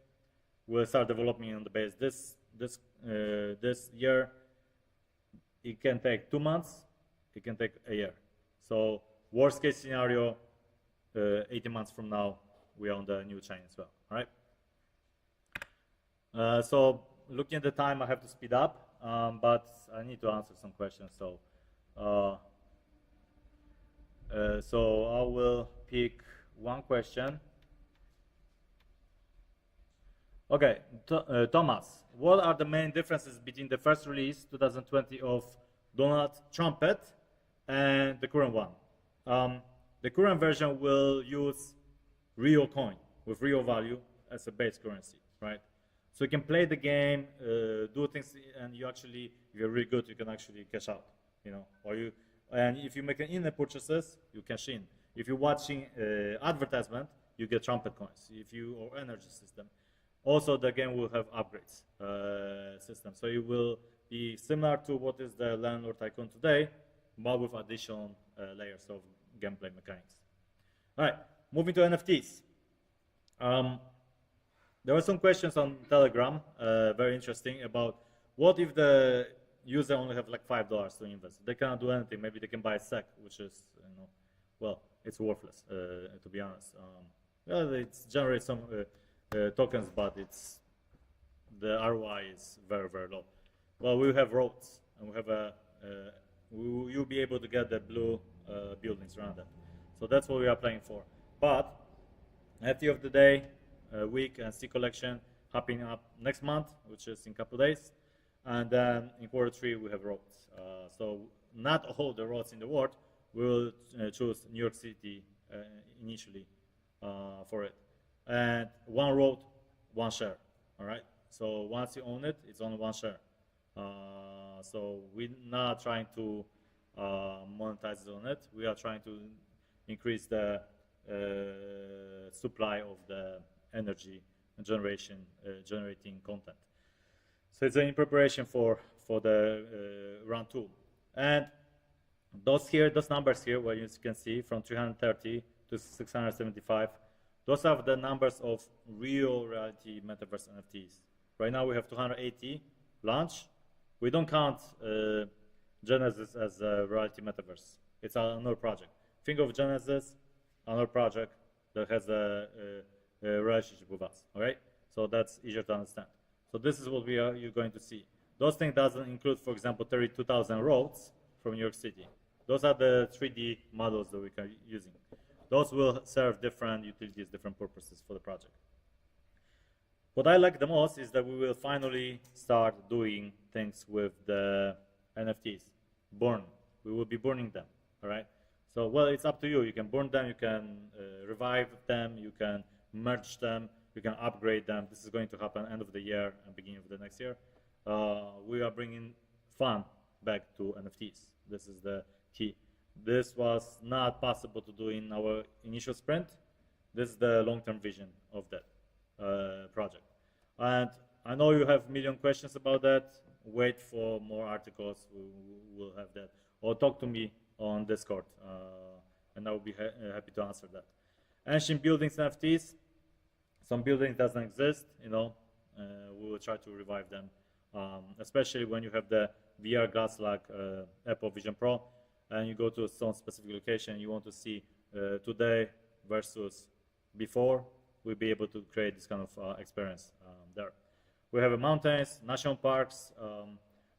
we'll start developing on the Base. This year, it can take 2 months. It can take a year. So worst case scenario, 18 months from now, we are on the new chain as well. All right. So looking at the time, I have to speed up, but I need to answer some questions. So I will pick one question. Okay, Thomas, what are the main differences between the first release, 2020, of Donald Trumpet and the current one? The current version will use real coin with real value as a base currency, right? So you can play the game, do things, and you actually, if you're really good, you can actually cash out, you know, and if you make an in-app purchases, you cash in. If you're watching advertisement, you get Trumpet coins. Or energy system. Also, the game will have upgrades system. So it will be similar to what is the Landlord Tycoon today, but with additional layers of gameplay mechanics. All right, moving to NFTs. There were some questions on Telegram, very interesting, about what if the user only have like $5 to invest? They cannot do anything. Maybe they can buy a SEC, which is, well, it's worthless, to be honest. Well, it generates some tokens, but the ROI is very, very low. Well, we have roads, and we have you'll be able to get the blue buildings around that. So that's what we are playing for. But at the end of the day, week and C collection happening up next month, which is in a couple of days. And then in Q3, we have roads. So not all the roads in the world. We'll choose New York City initially for it. And one road, one share, all right? So once you own it, it's only one share. So we're not trying to monetize on it. We are trying to increase the supply of the energy generating content. So it's in preparation for the round 2. And those numbers here, where you can see from 330 to 675, those are the numbers of real reality metaverse NFTs. Right now we have 280 launch. We don't count Genesis as a reality metaverse. It's another project. Think of Genesis, another project that has a relationship with us. All right, so that's easier to understand. So this is what you're going to see. Those things doesn't include, for example, 32,000 roads from New York City. Those are the 3D models that we are using. Those will serve different utilities, different purposes for the project. What I like the most is that we will finally start doing things with the NFTs. Burn. We will be burning them, all right? So, well, it's up to you. You can burn them, you can revive them, you can merge them, you can upgrade them. This is going to happen end of the year and beginning of the next year. We are bringing fun back to NFTs. This is the key. This was not possible to do in our initial sprint. This is the long-term vision of that project. And I know you have a million questions about that. Wait for more articles. We will have that. Or talk to me on Discord, and I will be happy to answer that. Ancient buildings NFTs. Some buildings doesn't exist, we will try to revive them, especially when you have the VR glass like Apple Vision Pro, and you go to some specific location, you want to see today versus before, we'll be able to create this kind of experience there. We have mountains, national parks,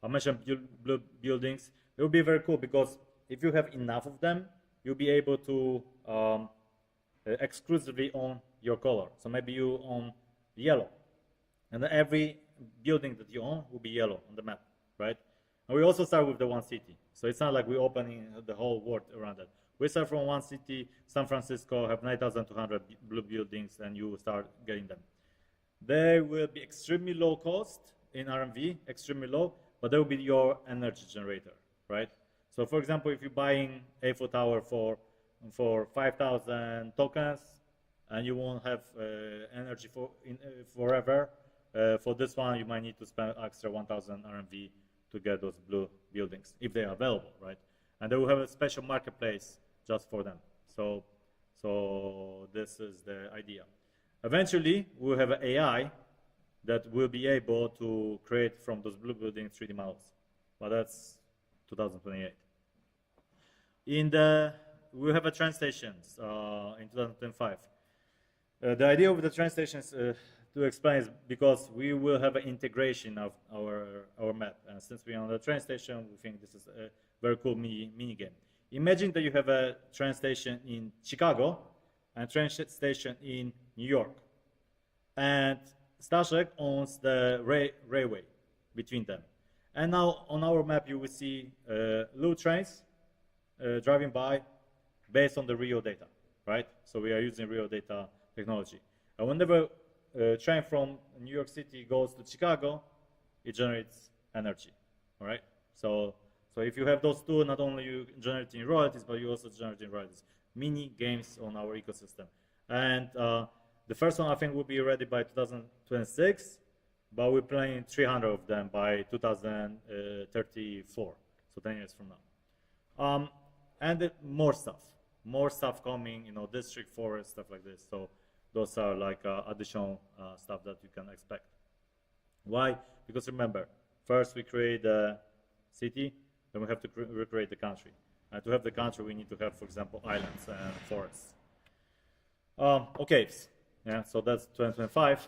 I mentioned blue buildings. It will be very cool because if you have enough of them, you'll be able to exclusively own your color. So maybe you own yellow, and then every building that you own will be yellow on the map, right? And we also start with the one city. So it's not like we're opening the whole world around it. We start from one city, San Francisco, have 9,200 blue buildings, and you start getting them. They will be extremely low cost in RMV, extremely low, but they will be your energy generator, right? So for example, if you're buying Eiffel Tower for 5,000 tokens, and you won't have energy forever, for this one, you might need to spend extra 1,000 RMV to get those blue buildings, if they are available, right? And they will have a special marketplace just for them. So this is the idea. Eventually, we'll have an AI that will be able to create from those blue buildings 3D models. But that's 2028. We'll have a train stations in 2025. The idea of the train stations, to explain, is because we will have an integration of our map. And since we're on the train station, we think this is a very cool mini game. Imagine that you have a train station in Chicago and a train station in New York. And Staszek owns the railway between them. And now on our map, you will see little trains driving by based on the real data, right? So we are using real data technology. And whenever a train from New York City goes to Chicago, it generates energy, all right? So if you have those two, not only you generating royalties, but you also generating royalties. Mini games on our ecosystem. And the first one I think will be ready by 2026, but we're planning 300 of them by 2034, so 10 years from now. And more stuff coming, district forest, stuff like this. So those are like additional stuff that you can expect. Why? Because remember, First, we create a city, then we have to recreate the country. And to have the country, we need to have, for example, islands and forests. Okay, yeah, so that's 2025.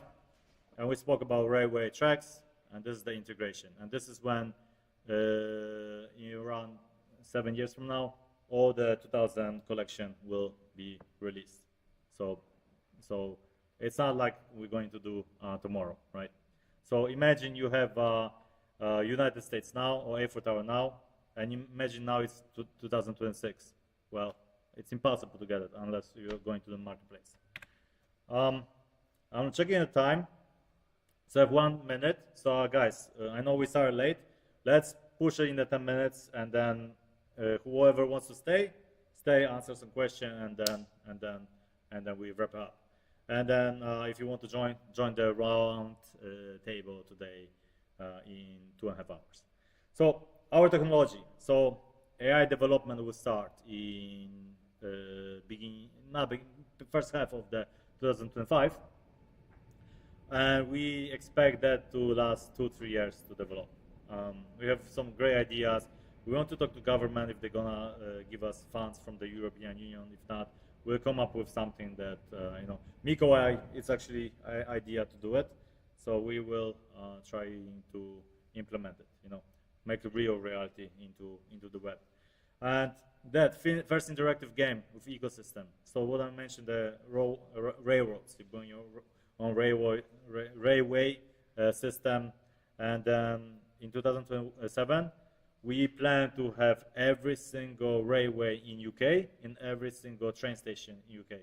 And we spoke about railway tracks, and this is the integration. And this is when, in around 7 years from now, all the 2000 collection will be released. So it's not like we're going to do tomorrow, right? So imagine you have United States now, or Eiffel Tower now, and imagine now it's 2026. Well, it's impossible to get it unless you're going to the marketplace. I'm checking the time. So I have 1 minute. So guys, I know we started late. Let's push it in the 10 minutes, and then whoever wants to stay, answer some question, and then we wrap up. And then if you want to join the round table today in 2.5 hours. So our technology. So AI development will start in first half of the 2025, and we expect that to last 2-3 years to develop. We have some great ideas. We want to talk to government if they're gonna give us funds from the European Union. If not, we'll come up with something that Miko, it's actually an idea to do it. So we will try to implement it. Make a real reality into the web. And that first interactive game with ecosystem. So what I mentioned, the railroads. You're going on railway system, and then in 2027 we plan to have every single railway in UK and every single train station in UK.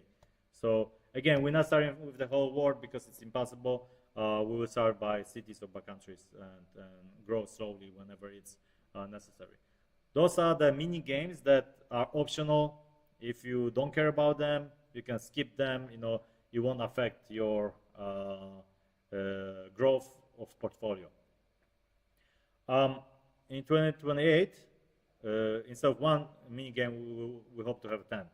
So again, we're not starting with the whole world because it's impossible. We will start by cities or by countries and grow slowly whenever it's necessary. Those are the mini games that are optional. If you don't care about them, you can skip them. It won't affect your growth of portfolio. In 2028, instead of 1 mini game, we hope to have 10.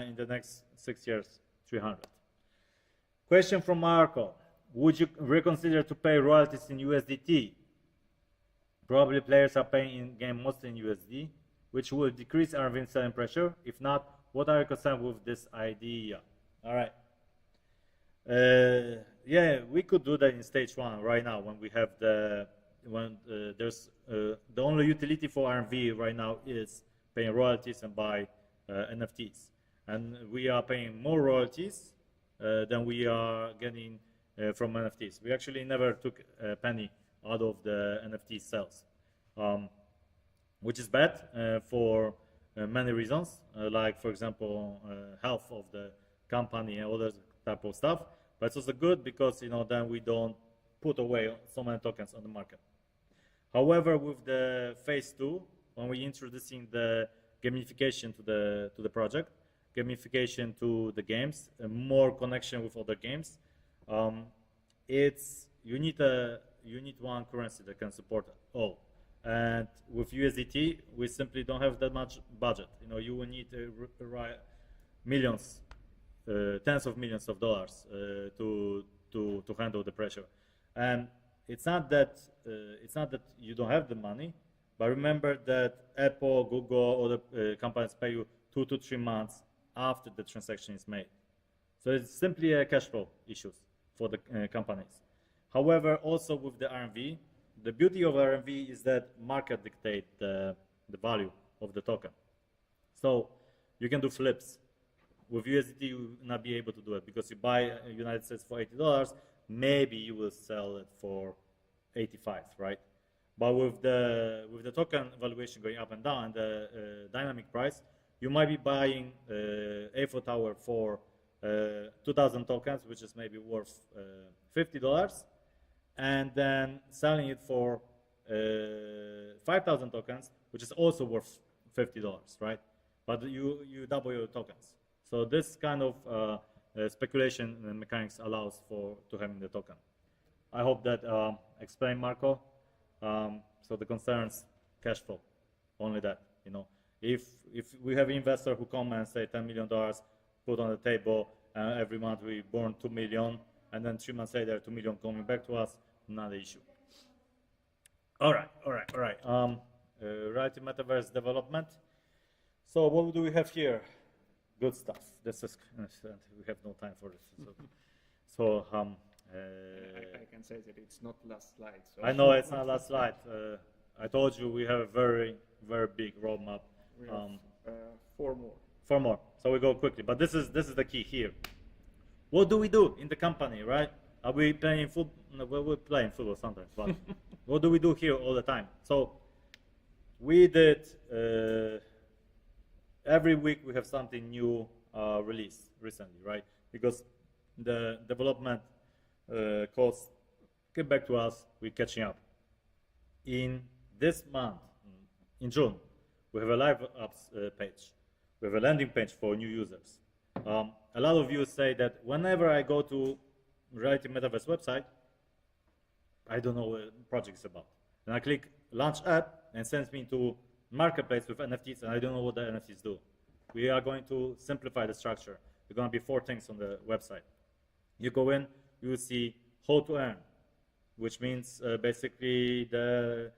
In the next 6 years, 300. Question from Marco. Would you reconsider to pay royalties in USDT? Probably players are paying in-game mostly in USD, which will decrease RV selling pressure. If not, what are you concerned with this idea? All right. Yeah, we could do that in stage 1 right now when we have there's the only utility for RV right now is paying royalties and buy NFTs, and we are paying more royalties than we are getting from NFTs. We actually never took a penny out of the NFT sales, which is bad for many reasons, like for example health of the company and other type of stuff. But it's also good because then we don't put away so many tokens on the market. However, with the phase 2, when we're introducing the gamification to the project, gamification to the games, more connection with other games, you need one currency that can support all. And with USDT, we simply don't have that much budget. You will need millions, tens of millions of dollars to handle the pressure. And it's not that you don't have the money, but remember that Apple, Google, other companies pay you 2 to 3 months after the transaction is made. So it's simply a cash flow issues for the companies. However, also with the RMV, the beauty of RMV is that market dictate the value of the token. So you can do flips. With USDT, you will not be able to do it because you buy United States for $80, maybe you will sell it for 85, right? But with the token valuation going up and down and the dynamic price, you might be buying Eiffel Tower for 2,000 tokens, which is maybe worth $50, and then selling it for 5,000 tokens, which is also worth $50, right? But you double your tokens. So this kind of speculation mechanics allows to having the token. I hope that explained, Marco. So the concerns, cash flow, only that. If we have investor who come and say $10 million put on the table, and every month we burn 2 million, and then 3 months later 2 million coming back to us, not an issue. All right. Right in Metaverse development. So what do we have here? Good stuff. This is we have no time for this. I can say that it's not last slide. So I know it's not last slide. I told you we have a very big roadmap. we have 4 more. 4 more. So we go quickly, but this is the key here. What do we do in the company, right? Are we playing football? No, well, we're playing football sometimes, but what do we do here all the time? So we did every week we have something new released recently, right? Because the development costs came back to us, we're catching up. In this month, in June, we have a live apps page. We have a landing page for new users. A lot of you say that whenever I go to Reality Metaverse website, I don't know what the project is about. Then I click launch app and sends me to marketplace with NFTs, and I don't know what the NFTs do. We are going to simplify the structure. There are going to be 4 things on the website. You go in, you will see how to earn, which means basically the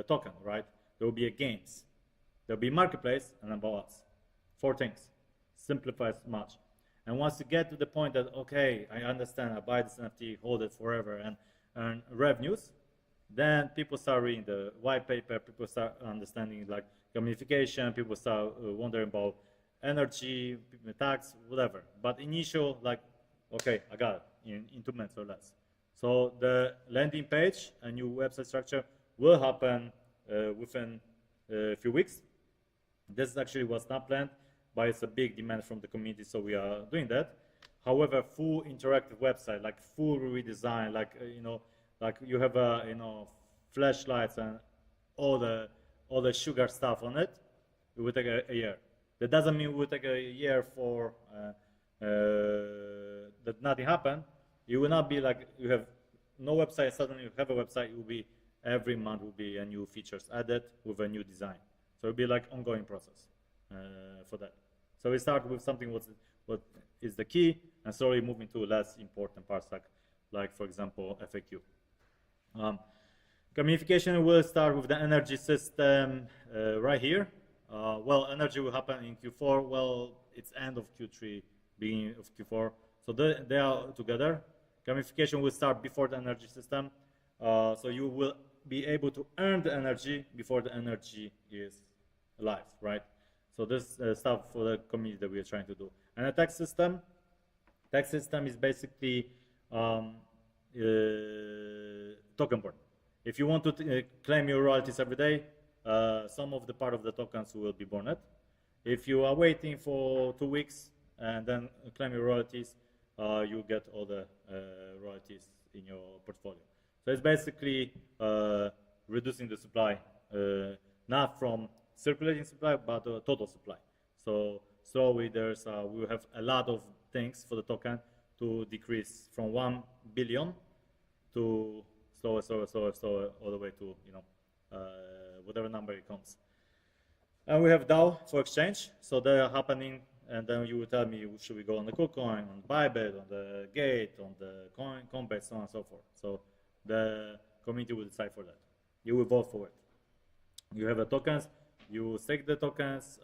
token, right? There will be a games. There will be marketplace and about us. 4 things. Simplifies much. And once you get to the point that, okay, I understand, I buy this NFT, hold it forever, and earn revenues, then people start reading the white paper, people start understanding like gamification, people start wondering about energy, tax, whatever. But initial, like, okay, I got it in 2 minutes or less. So the landing page, a new website structure, will happen within a few weeks. This actually was not planned, but it's a big demand from the community, so we are doing that. However, full interactive website, like full redesign, like like you have flashlights and all the sugar stuff on it. It will take a year. That doesn't mean it will take a year for that nothing happened. It will not be like you have no website, suddenly you have a website. It will be every month will be a new features added with a new design. So it'll be like ongoing process for that. So we start with something what is the key, and slowly moving to less important parts, like for example FAQ. Gamification will start with the energy system right here. Well, energy will happen in Q4. Well, it's end of Q3, beginning of Q4. So they are together. Gamification will start before the energy system. So you will be able to earn the energy before the energy is alive, right? So this stuff for the community that we are trying to do. And a tax system is basically token born. If you want to claim your royalties every day, some of the part of the tokens will be borned. If you are waiting for 2 weeks and then claim your royalties, you get all the royalties in your portfolio. So it's basically reducing the supply, not from circulating supply, but total supply. So slowly we will have a lot of things for the token to decrease from 1 billion to slower, all the way to whatever number it comes. And we have DAO for exchange, so they are happening, and then you will tell me, should we go on the KuCoin, on Bybit, on the Gate, on the Coinbase, so on and so forth. So the community will decide for that. You will vote for it. You have the tokens, you stake the tokens,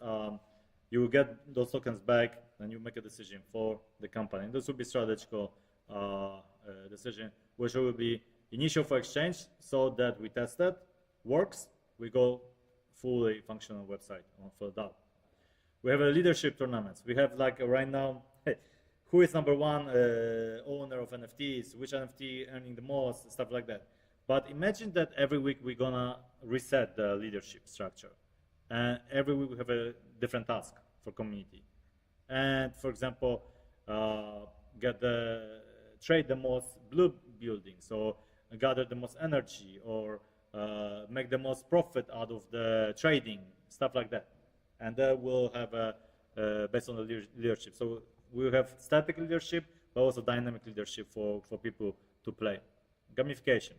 you will get those tokens back, and you make a decision for the company. And this will be strategical decision, which will be initial for exchange, so that we test it, works, we go fully functional website for DAO. We have a leadership tournaments. We have like right now, who is number 1 owner of NFTs, which NFT earning the most, stuff like that. But imagine that every week we're gonna reset the leadership structure. And every week we have a different task for community. And for example, trade the most blue buildings, or gather the most energy, or make the most profit out of the trading, stuff like that. And that will have based on the leadership. So we will have static leadership, but also dynamic leadership for people to play. Gamification.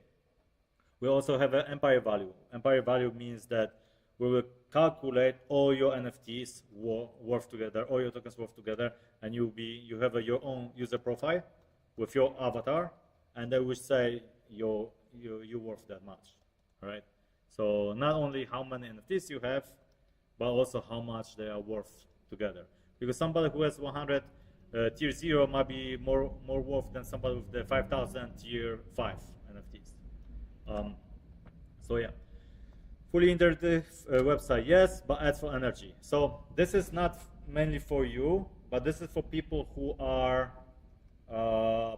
We also have an empire value. Empire value means that we will calculate all your NFTs worth together, all your tokens worth together, and you have your own user profile with your avatar, and they will say you're worth that much. right? So not only how many NFTs you have, but also how much they are worth together. Because somebody who has 100 tier 0 might be more worth than somebody with the 5,000 tier 5 NFTs. So yeah, fully interactive website, yes, but adds for energy. So this is not mainly for you, but this is for people who are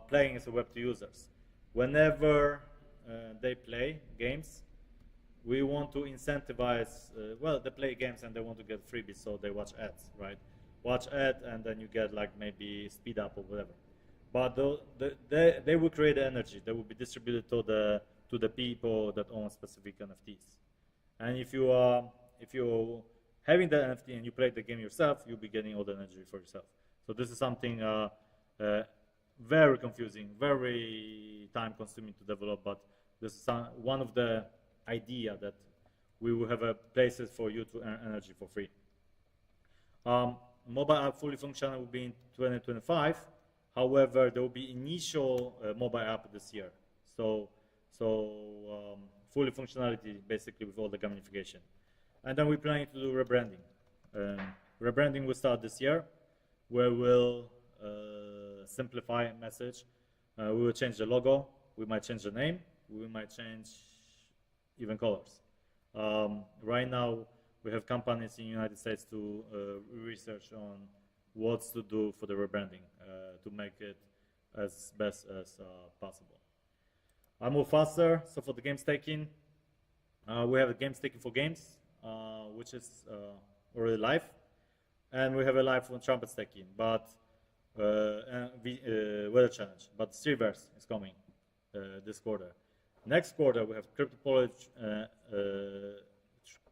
playing as a Web2 users. Whenever they play games, we want to incentivize, well, they play games and they want to get freebies, so they watch ads, right? Watch ad and then you get like maybe speed up or whatever. But they will create energy. They will be distributed to the people that own specific NFTs. And if you're having the NFT and you play the game yourself, you'll be getting all the energy for yourself. So this is something very confusing, very time-consuming to develop, but this is one of the idea that we will have places for you to earn energy for free. Mobile app fully functional will be in 2025. However, there will be initial mobile app this year. So fully functionality basically with all the gamification. And then we're planning to do rebranding. Rebranding will start this year, where we'll simplify message. We will change the logo. We might change the name. We might change even colors. Right now, we have companies in the United States to research on what to do for the rebranding to make it as best as possible. I move faster. So for the game staking, we have a game staking for games, which is already live, and we have a live on trumpet staking, but weather challenge. But Streetverse is coming this quarter. Next quarter, we have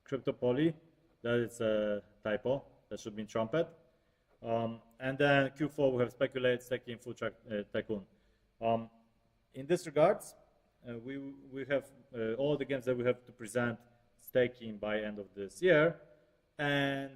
CryptoPoly, that is a typo, that should be in Trumpet. And then Q4, we have Speculate, Staking, Full Track Tycoon. In this regards, we have all the games that we have to present staking by end of this year, and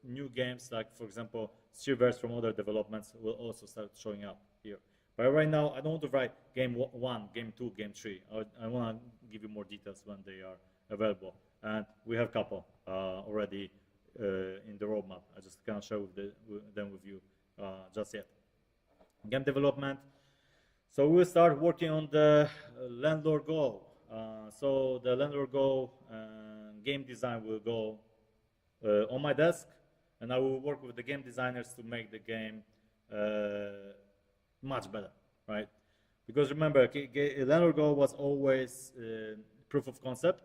new games like, for example, Streetverse from other developments will also start showing up here. But right now, I don't want to write game 1, game 2, game 3. I want to give you more details when they are available. And we have a couple already in the roadmap. I just can't share them with you just yet. Game development. So we'll start working on the Landlord Go. So the Landlord Go game design will go on my desk, and I will work with the game designers to make the game much better, right? Because remember, Landlord Go was always proof of concept.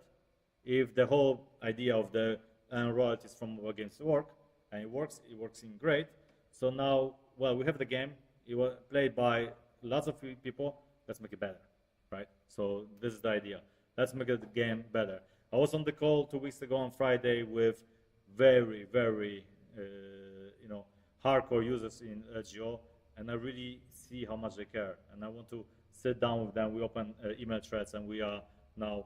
If the whole idea of the royalties from mobile games work, and it works in great. So now, well, we have the game. It was played by lots of people. Let's make it better, right? So this is the idea. Let's make the game better. I was on the call 2 weeks ago on Friday with very, very, hardcore users in LGO, and I really see how much they care. And I want to sit down with them. We open email threads, and we are now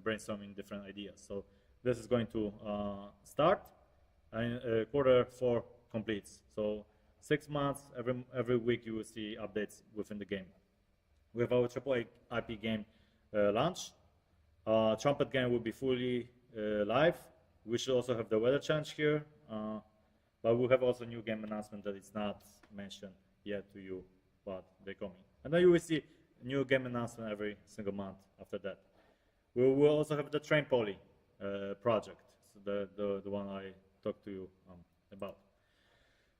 brainstorming different ideas. So this is going to start, and Q4 completes. So 6 months, every week you will see updates within the game. We have our AAA IP game launch. Trumpet game will be fully live. We should also have the weather challenge here, but we'll have also new game announcement that is not mentioned yet to you, but they're coming. And then you will see new game announcement every single month after that. We will also have the Train Poly project, so the one I talked to you about.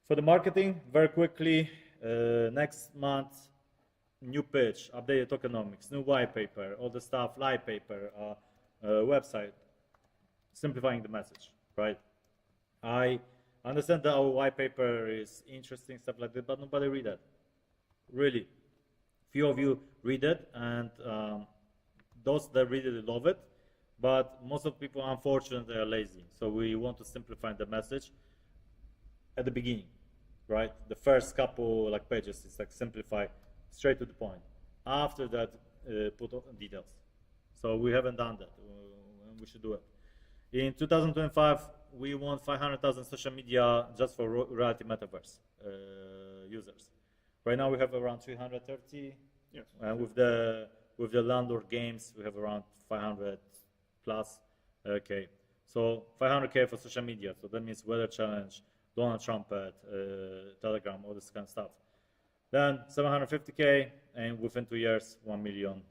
For the marketing, very quickly, next month, new pitch, updated tokenomics, new white paper, all the stuff, light paper, website, simplifying the message, right? I understand that our white paper is interesting, stuff like that, but nobody read it. Really. Few of you read it, and those that read it love it, but most of the people, unfortunately, are lazy. So we want to simplify the message at the beginning, right? The first couple pages is simplify, straight to the point. After that, put details. So we haven't done that, and we should do it. In 2025, we want 500,000 social media just for reality metaverse users. Right now we have around 330. Yes. With with the landlord games, we have around 500 plus. Okay, so 500K for social media. So that means Weather Challenge, Donald Trumpet, Telegram, all this kind of stuff. Then 750K, and within 2 years, 1 million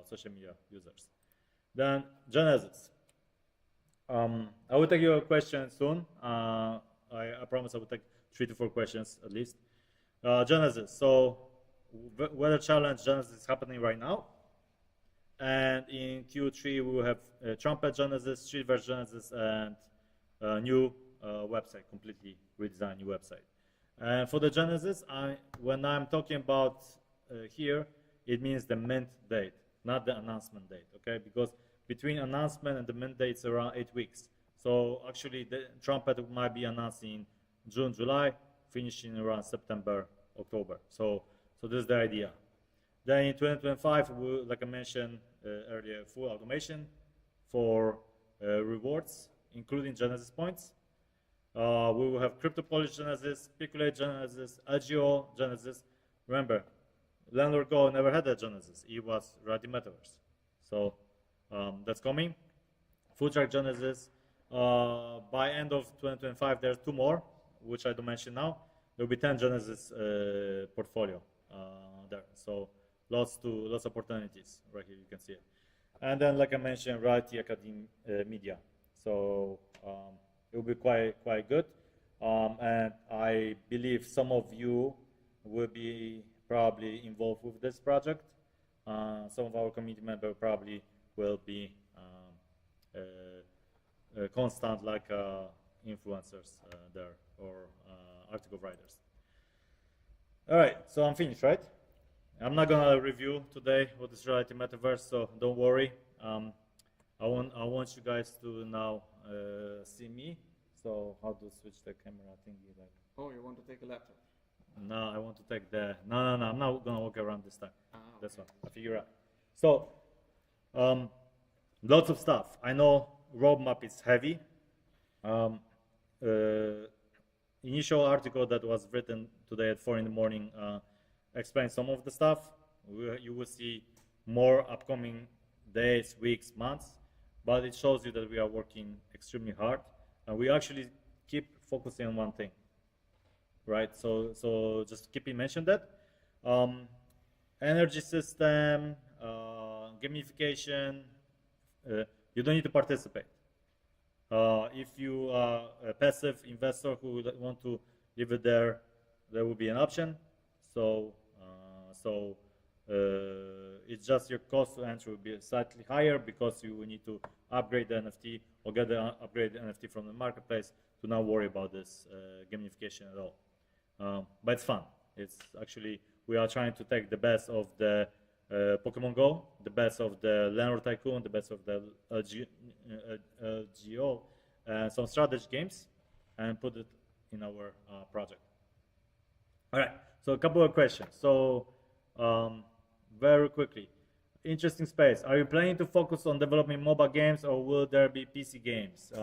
social media users. Then Genesis. I will take your question soon. I promise I will take 3 to 4 questions at least. Genesis. So Weather Challenge Genesis is happening right now. And in Q3, we will have Trumpet Genesis, Streetverse Genesis, and a new website, completely redesigned new website. And for the Genesis, when I'm talking about here, it means the mint date, not the announcement date, okay? Because between announcement and the mint date is around 8 weeks. So actually, the Trumpet might be announcing June, July, finishing around September, October. So this is the idea. Then in 2025, like I mentioned earlier, full automation for rewards, including Genesis points. We will have CryptoPolish Genesis, Speculate Genesis, LGO Genesis. Remember, Landlord Go never had a Genesis. It was Reality Metaverse. So that's coming. Full Track Genesis. By end of 2025, there's 2 more, which I don't mention now. There will be 10 Genesis portfolio there. So lots of opportunities right here. You can see it. And then, like I mentioned, Reality Academy Media. So it will be quite good. And I believe some of you will be probably involved with this project. Some of our community members probably will be constant like influencers there or article writers. All right, so I'm finished, right? I'm not gonna review today what is Reality Metaverse, so don't worry. I want you guys to now see me. So how to switch the camera thingy? Like, Oh, you want to take a laptop? no, I want to take the. No. I'm not gonna walk around this time. Okay. That's one. I figure out. So, lots of stuff. I know roadmap is heavy. Initial article that was written today at 4 in the morning explains some of the stuff. You will see more upcoming days, weeks, months, but it shows you that we are working extremely hard, and we actually keep focusing on one thing, right? So just keep in mention that energy system, gamification. You don't need to participate. If you are a passive investor who would want to leave it there, there will be an option. So it's just your cost to entry will be slightly higher because you will need to upgrade the NFT or get the upgrade NFT from the marketplace to not worry about this gamification at all. But it's fun. It's actually, we are trying to take the best of the Pokemon Go, the best of the Landlord Tycoon, the best of the LGO, some strategy games, and put it in our project. All right, so a couple of questions. So very quickly, interesting space. Are you planning to focus on developing mobile games, or will there be PC games?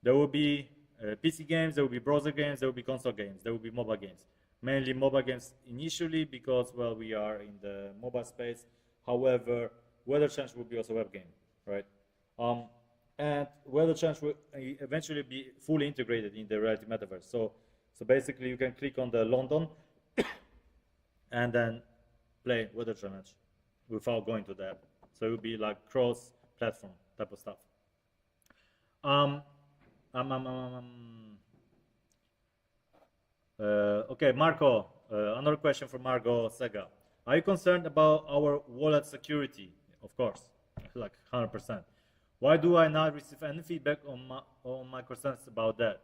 There will be PC games, there will be browser games, there will be console games, there will be mobile games. Mainly mobile games initially because, well, we are in the mobile space. However, Weather Challenge will be also a web game, right? And Weather Challenge will eventually be fully integrated in the Reality Metaverse. So basically you can click on the London and then play Weather Challenge without going to the app. So it will be like cross-platform type of stuff. Okay, Marco, another question from Marco Sega. Are you concerned about our wallet security? Of course, like 100%. Why do I not receive any feedback on my concerns about that?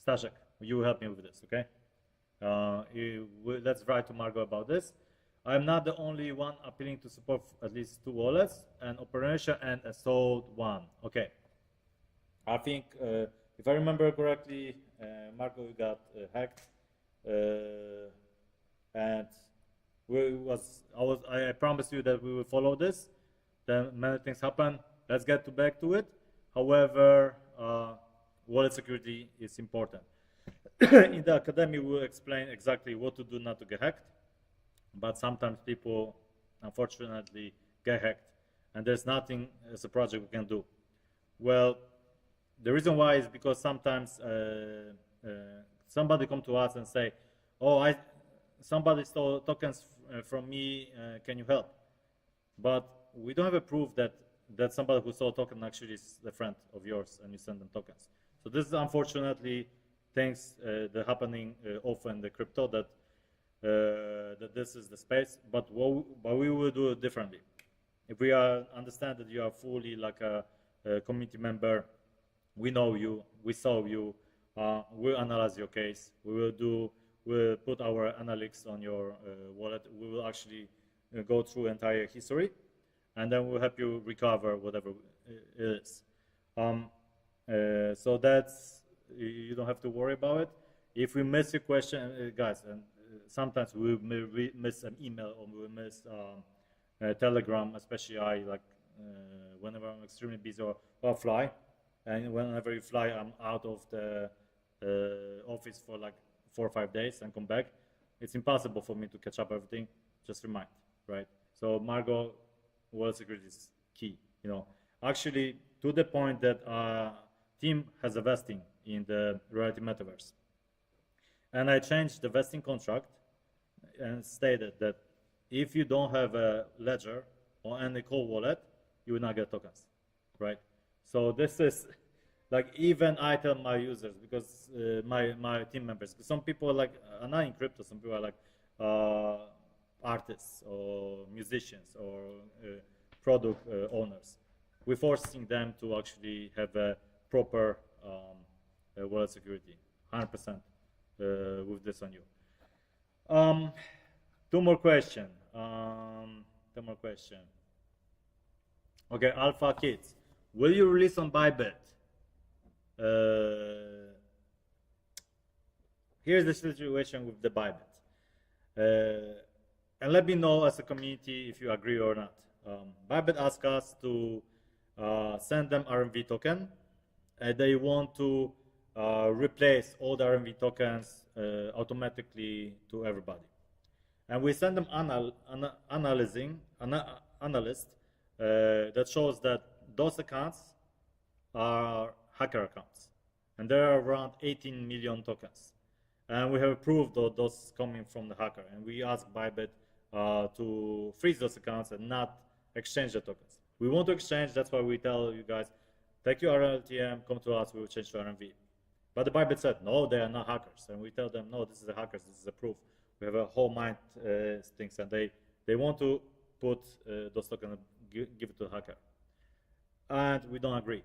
Staszek, you will help me with this, okay? Let's write to Marco about this. I'm not the only one appealing to support at least 2 wallets, an operation and a sold one. Okay. I think, if I remember correctly, Marco got hacked, and I promised you that we will follow this. Then many things happen. Let's get back to it. However, wallet security is important. In the academy, we will explain exactly what to do not to get hacked. but sometimes people, unfortunately, get hacked, and there's nothing as a project we can do. Well, the reason why is because sometimes somebody come to us and say, "Oh, somebody stole tokens from me. Can you help?" But we don't have a proof that somebody who stole a token actually is a friend of yours, and you send them tokens. So this is unfortunately things that are happening often in the crypto, that this is the space. But we will do it differently. If we understand that you are fully like a community member, we know you, we saw you, we'll analyze your case, we'll put our analytics on your wallet, we will actually go through entire history, and then we'll help you recover whatever it is. So that's, you don't have to worry about it. If we miss your question, guys, and sometimes we miss an email, or we miss Telegram, especially whenever I'm extremely busy or fly, and whenever you fly, I'm out of the office for like 4 or 5 days and come back. It's impossible for me to catch up everything. Just remind, right? So Margot, wallet security is key. Actually, to the point that team has a vesting in the reality metaverse, and I changed the vesting contract and stated that if you don't have a ledger or any cold wallet, you will not get tokens, right? So this is like, even I tell my users, because my team members, some people are not in crypto, some people are like artists or musicians or product owners. We're forcing them to actually have a proper wallet security, 100% with this on you. Two more questions. Okay, Alpha Kids. Will you release on Bybit? Here's the situation with the Bybit. And let me know as a community if you agree or not. Bybit asked us to send them RMV token. They want to replace all the RMV tokens automatically to everybody. And we send them analyst that shows that those accounts are hacker accounts. And there are around 18 million tokens. And we have proved those coming from the hacker. And we asked Bybit to freeze those accounts and not exchange the tokens. We want to exchange, that's why we tell you guys, take your RLTM, come to us, we will change to RMV. But the Bybit said, no, they are not hackers. And we tell them, no, this is the hackers, this is the proof. We have a whole mind things, and they want to put those tokens, give it to the hacker. And we don't agree.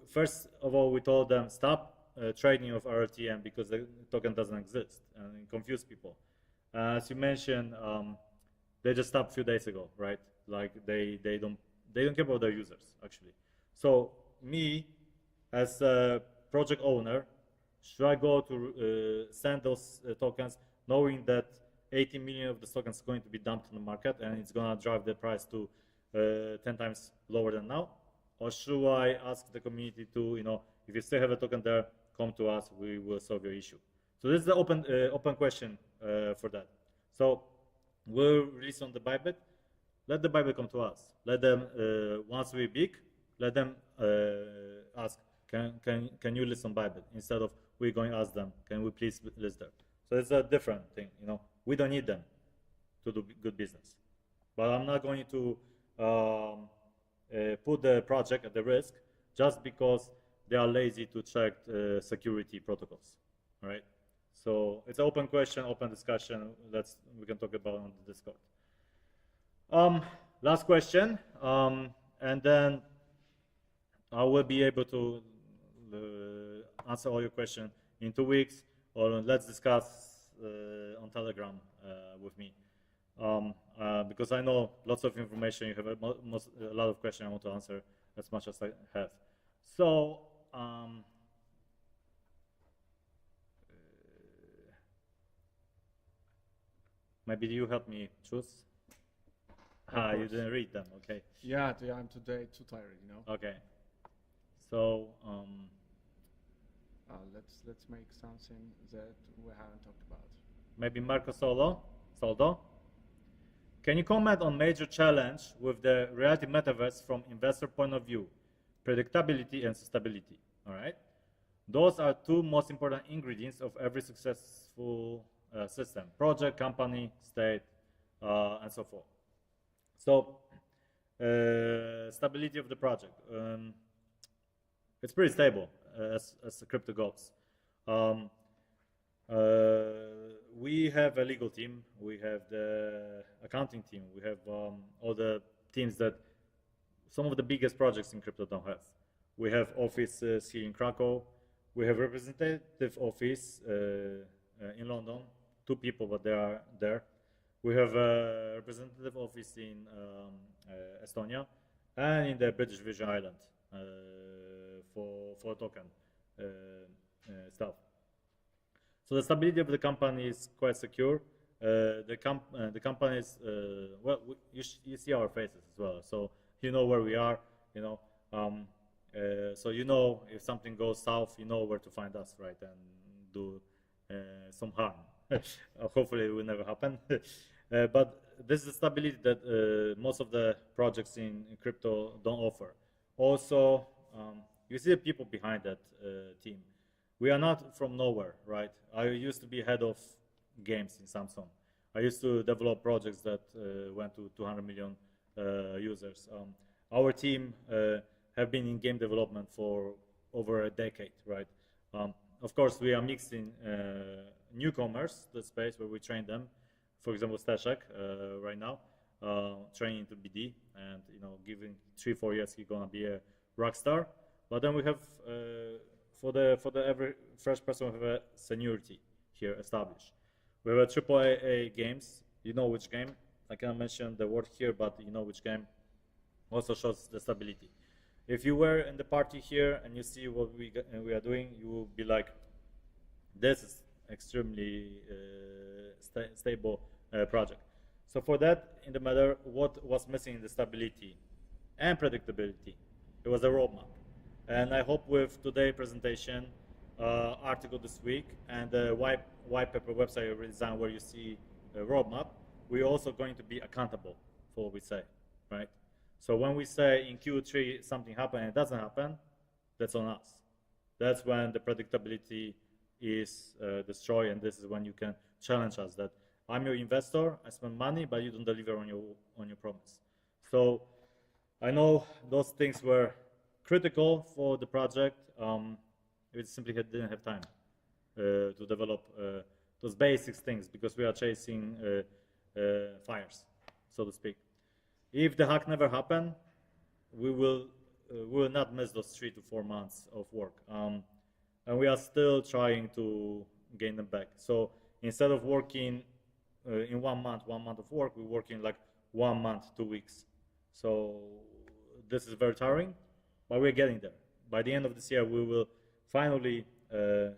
First of all, we told them, stop trading of RLTM because the token doesn't exist, and it confused people. As you mentioned, they just stopped a few days ago, right? Like they don't care about their users, actually. So me, as a project owner, should I go to send those tokens knowing that 80 million of the tokens is going to be dumped in the market and it's going to drive the price to 10 times lower than now? Or should I ask the community to, if you still have a token there, come to us, we will solve your issue. So this is the open question for that. So we'll release on the Bybit. Let the Bybit come to us. Let them, once we're big, let them ask, can you list on Bybit? Instead of we going to ask them, can we please list there? So it's a different thing, We don't need them to do good business. But I'm not going to put the project at the risk just because they are lazy to check security protocols, all right? So it's an open question, open discussion. We can talk about on the Discord. Last question, and then I will be able to answer all your questions in 2 weeks, or let's discuss on Telegram with me. Because I know lots of information, you have a lot of questions I want to answer as much as I have. So, maybe you help me choose? You didn't read them, okay. Yeah, I'm today too tired, Okay. So, let's make something that we haven't talked about. maybe Marco Solo, Soldo. Can you comment on major challenge with the reality metaverse from investor point of view? Predictability and sustainability. All right. Those are two most important ingredients of every successful system: project, company, state, and so forth. So, stability of the project. It's pretty stable as the crypto goes. We have a legal team, we have the accounting team, we have all the teams that some of the biggest projects in crypto don't have. We have offices here in Krakow, we have representative office in London, 2 people, but they are there. We have a representative office in Estonia and in the British Virgin Island for token stuff. So the stability of the company is quite secure. The company is well. You see our faces as well, so you know where we are. You know, so you know if something goes south, you know where to find us, right, and do some harm. Hopefully, it will never happen. But this is the stability that most of the projects in crypto don't offer. Also, you see the people behind that team. We are not from nowhere, right? I used to be head of games in Samsung. I used to develop projects that went to 200 million users. Our team have been in game development for over a decade, right? Of course, we are mixing newcomers, the space where we train them. For example, Staszek right now, training to BD, and given 3-4 years, he's gonna be a rock star. But then we have for the every first person, we have a seniority here established. We have a AAA games. You know which game. I cannot mention the word here, but you know which game. Also shows the stability. If you were in the party here and you see what we are doing, you will be like, this is extremely stable project. So for that, in the matter, what was missing in the stability and predictability, it was a roadmap. And I hope with today's presentation, article this week, and the white paper website redesign where you see a roadmap, we're also going to be accountable for what we say, right? So when we say in Q3 something happened and it doesn't happen, that's on us. That's when the predictability is destroyed, and this is when you can challenge us that I'm your investor, I spend money, but you don't deliver on your promise. So I know those things were critical for the project. We simply didn't have time to develop those basic things because we are chasing fires, so to speak. If the hack never happened, we will not miss those 3 to 4 months of work, and we are still trying to gain them back. So instead of working in 1 month of work, we're working like 1 month, 2 weeks. So this is very tiring, but we're getting there. By the end of this year, we will finally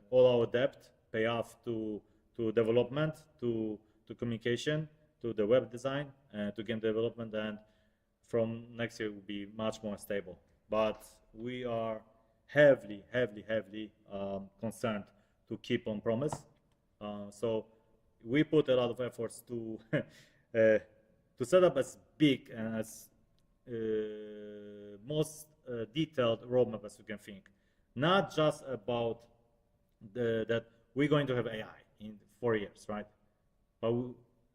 all our debt pay off to development, to communication, to the web design, to game development, and from next year will be much more stable. But we are heavily concerned to keep on promise. So we put a lot of efforts to set up as big and as most detailed roadmap as you can think. Not just about that we're going to have AI in 4 years, right? But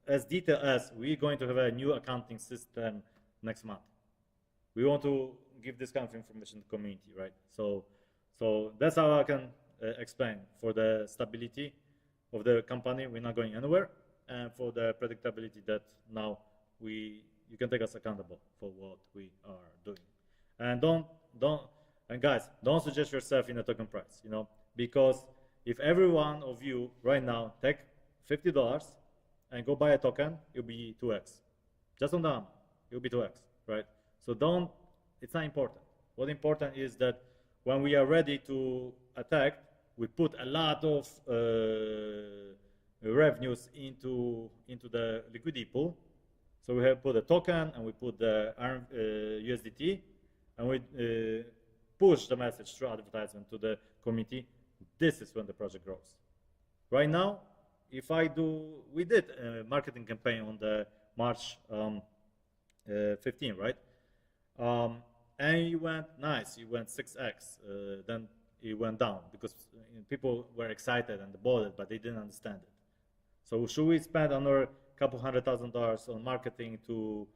as detailed as we're going to have a new accounting system next month. We want to give this kind of information to the community, right? So that's how I can explain for the stability of the company. We're not going anywhere, and for the predictability that now you can take us accountable for what we are doing. And guys, don't suggest yourself in a token price, because if every one of you right now take $50 and go buy a token, it'll be 2x. Just on the arm, it'll be 2x, right? So it's not important. What's important is that when we are ready to attack, we put a lot of revenues into the liquidity pool. So we have put a token and we put the USDT, and we push the message through advertisement to the community. This is when the project grows. Right now, if I do, we did a marketing campaign on the March 15, right? And it went nice. It went 6x. Then it went down because people were excited and bought it, but they didn't understand it. So should we spend another couple $100,000 on marketing to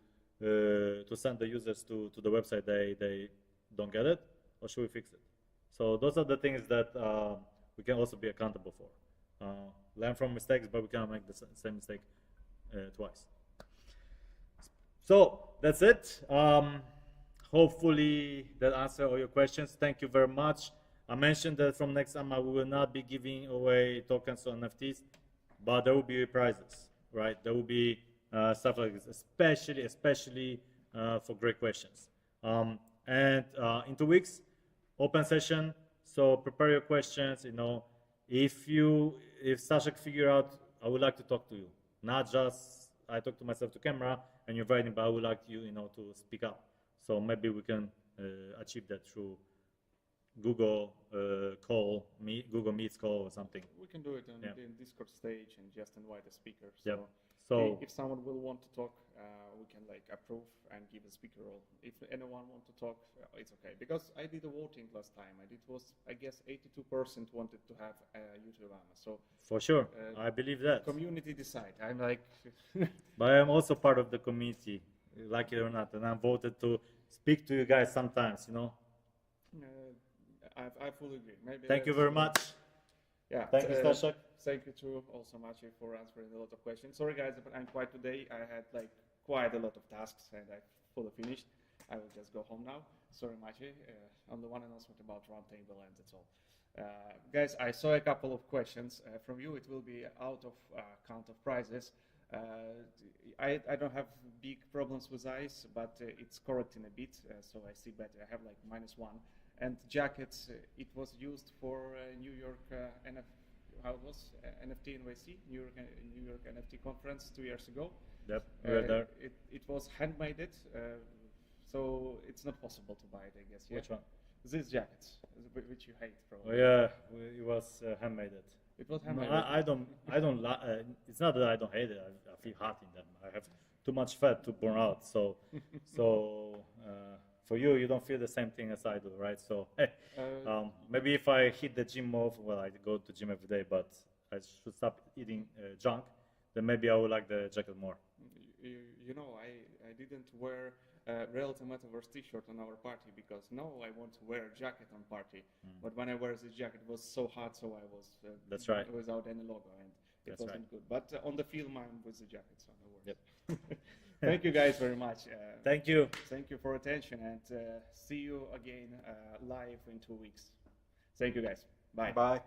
send the users to the website they don't get it, or should we fix it? So those are the things that we can also be accountable for. Learn from mistakes, but we cannot make the same mistake twice. So that's it. Hopefully that answered all your questions. Thank you very much. I mentioned that from next time we will not be giving away tokens or NFTs, but there will be prizes, right? There will be stuff like this, especially for great questions. And in 2 weeks, open session. So prepare your questions. You know, if Staszek figure out, I would like to talk to you, not just I talk to myself to camera and you're writing, but I would like you, to speak up. So maybe we can achieve that through Google Google Meets call or something. We can do it on the Discord stage and just invite a speaker. So, yep. So if someone will want to talk, we can approve and give a speaker role. If anyone want to talk, it's okay. Because I did a voting last time, and it was, I guess, 82% wanted to have YouTube Anna. So for sure, I believe that. Community decide. I'm but I'm also part of the community, like it or not, and I'm voted to speak to you guys sometimes. I fully agree. Maybe thank you very much. Yeah. Thank you, Staszek. Thank you to also Maciej for answering a lot of questions. Sorry guys, but I'm quiet today. I had quite a lot of tasks and I fully finished. I will just go home now. Sorry Maciej. On the one announcement about roundtable and that's all. Guys, I saw a couple of questions from you. It will be out of count of prizes. I don't have big problems with eyes, but it's correcting a bit, so I see better. I have -1. And jackets, it was used for New York NFT NYC, New York NFT conference 2 years ago. Yep, we were there. It was handmade, so it's not possible to buy it, I guess. Which one? These jackets, which you hate, probably. Oh yeah, it was handmade. It was handmade. No, I don't. It's not that I don't hate it. I feel hot in them. I have too much fat to burn out. So, for you don't feel the same thing as I do, right? So, maybe if I hit the gym more, well, I go to gym every day, but I should stop eating junk. Then maybe I would like the jacket more. I didn't wear a Reality Metaverse t-shirt on our party because I want to wear a jacket on party. But when I wear this jacket, it was so hot, so I was that's right, without any logo, and it wasn't good. But on the film, I'm with the jacket, so no worries. Yep. Thank you guys very much. Thank you. Thank you for attention, and see you again live in 2 weeks. Thank you guys. Bye. Bye.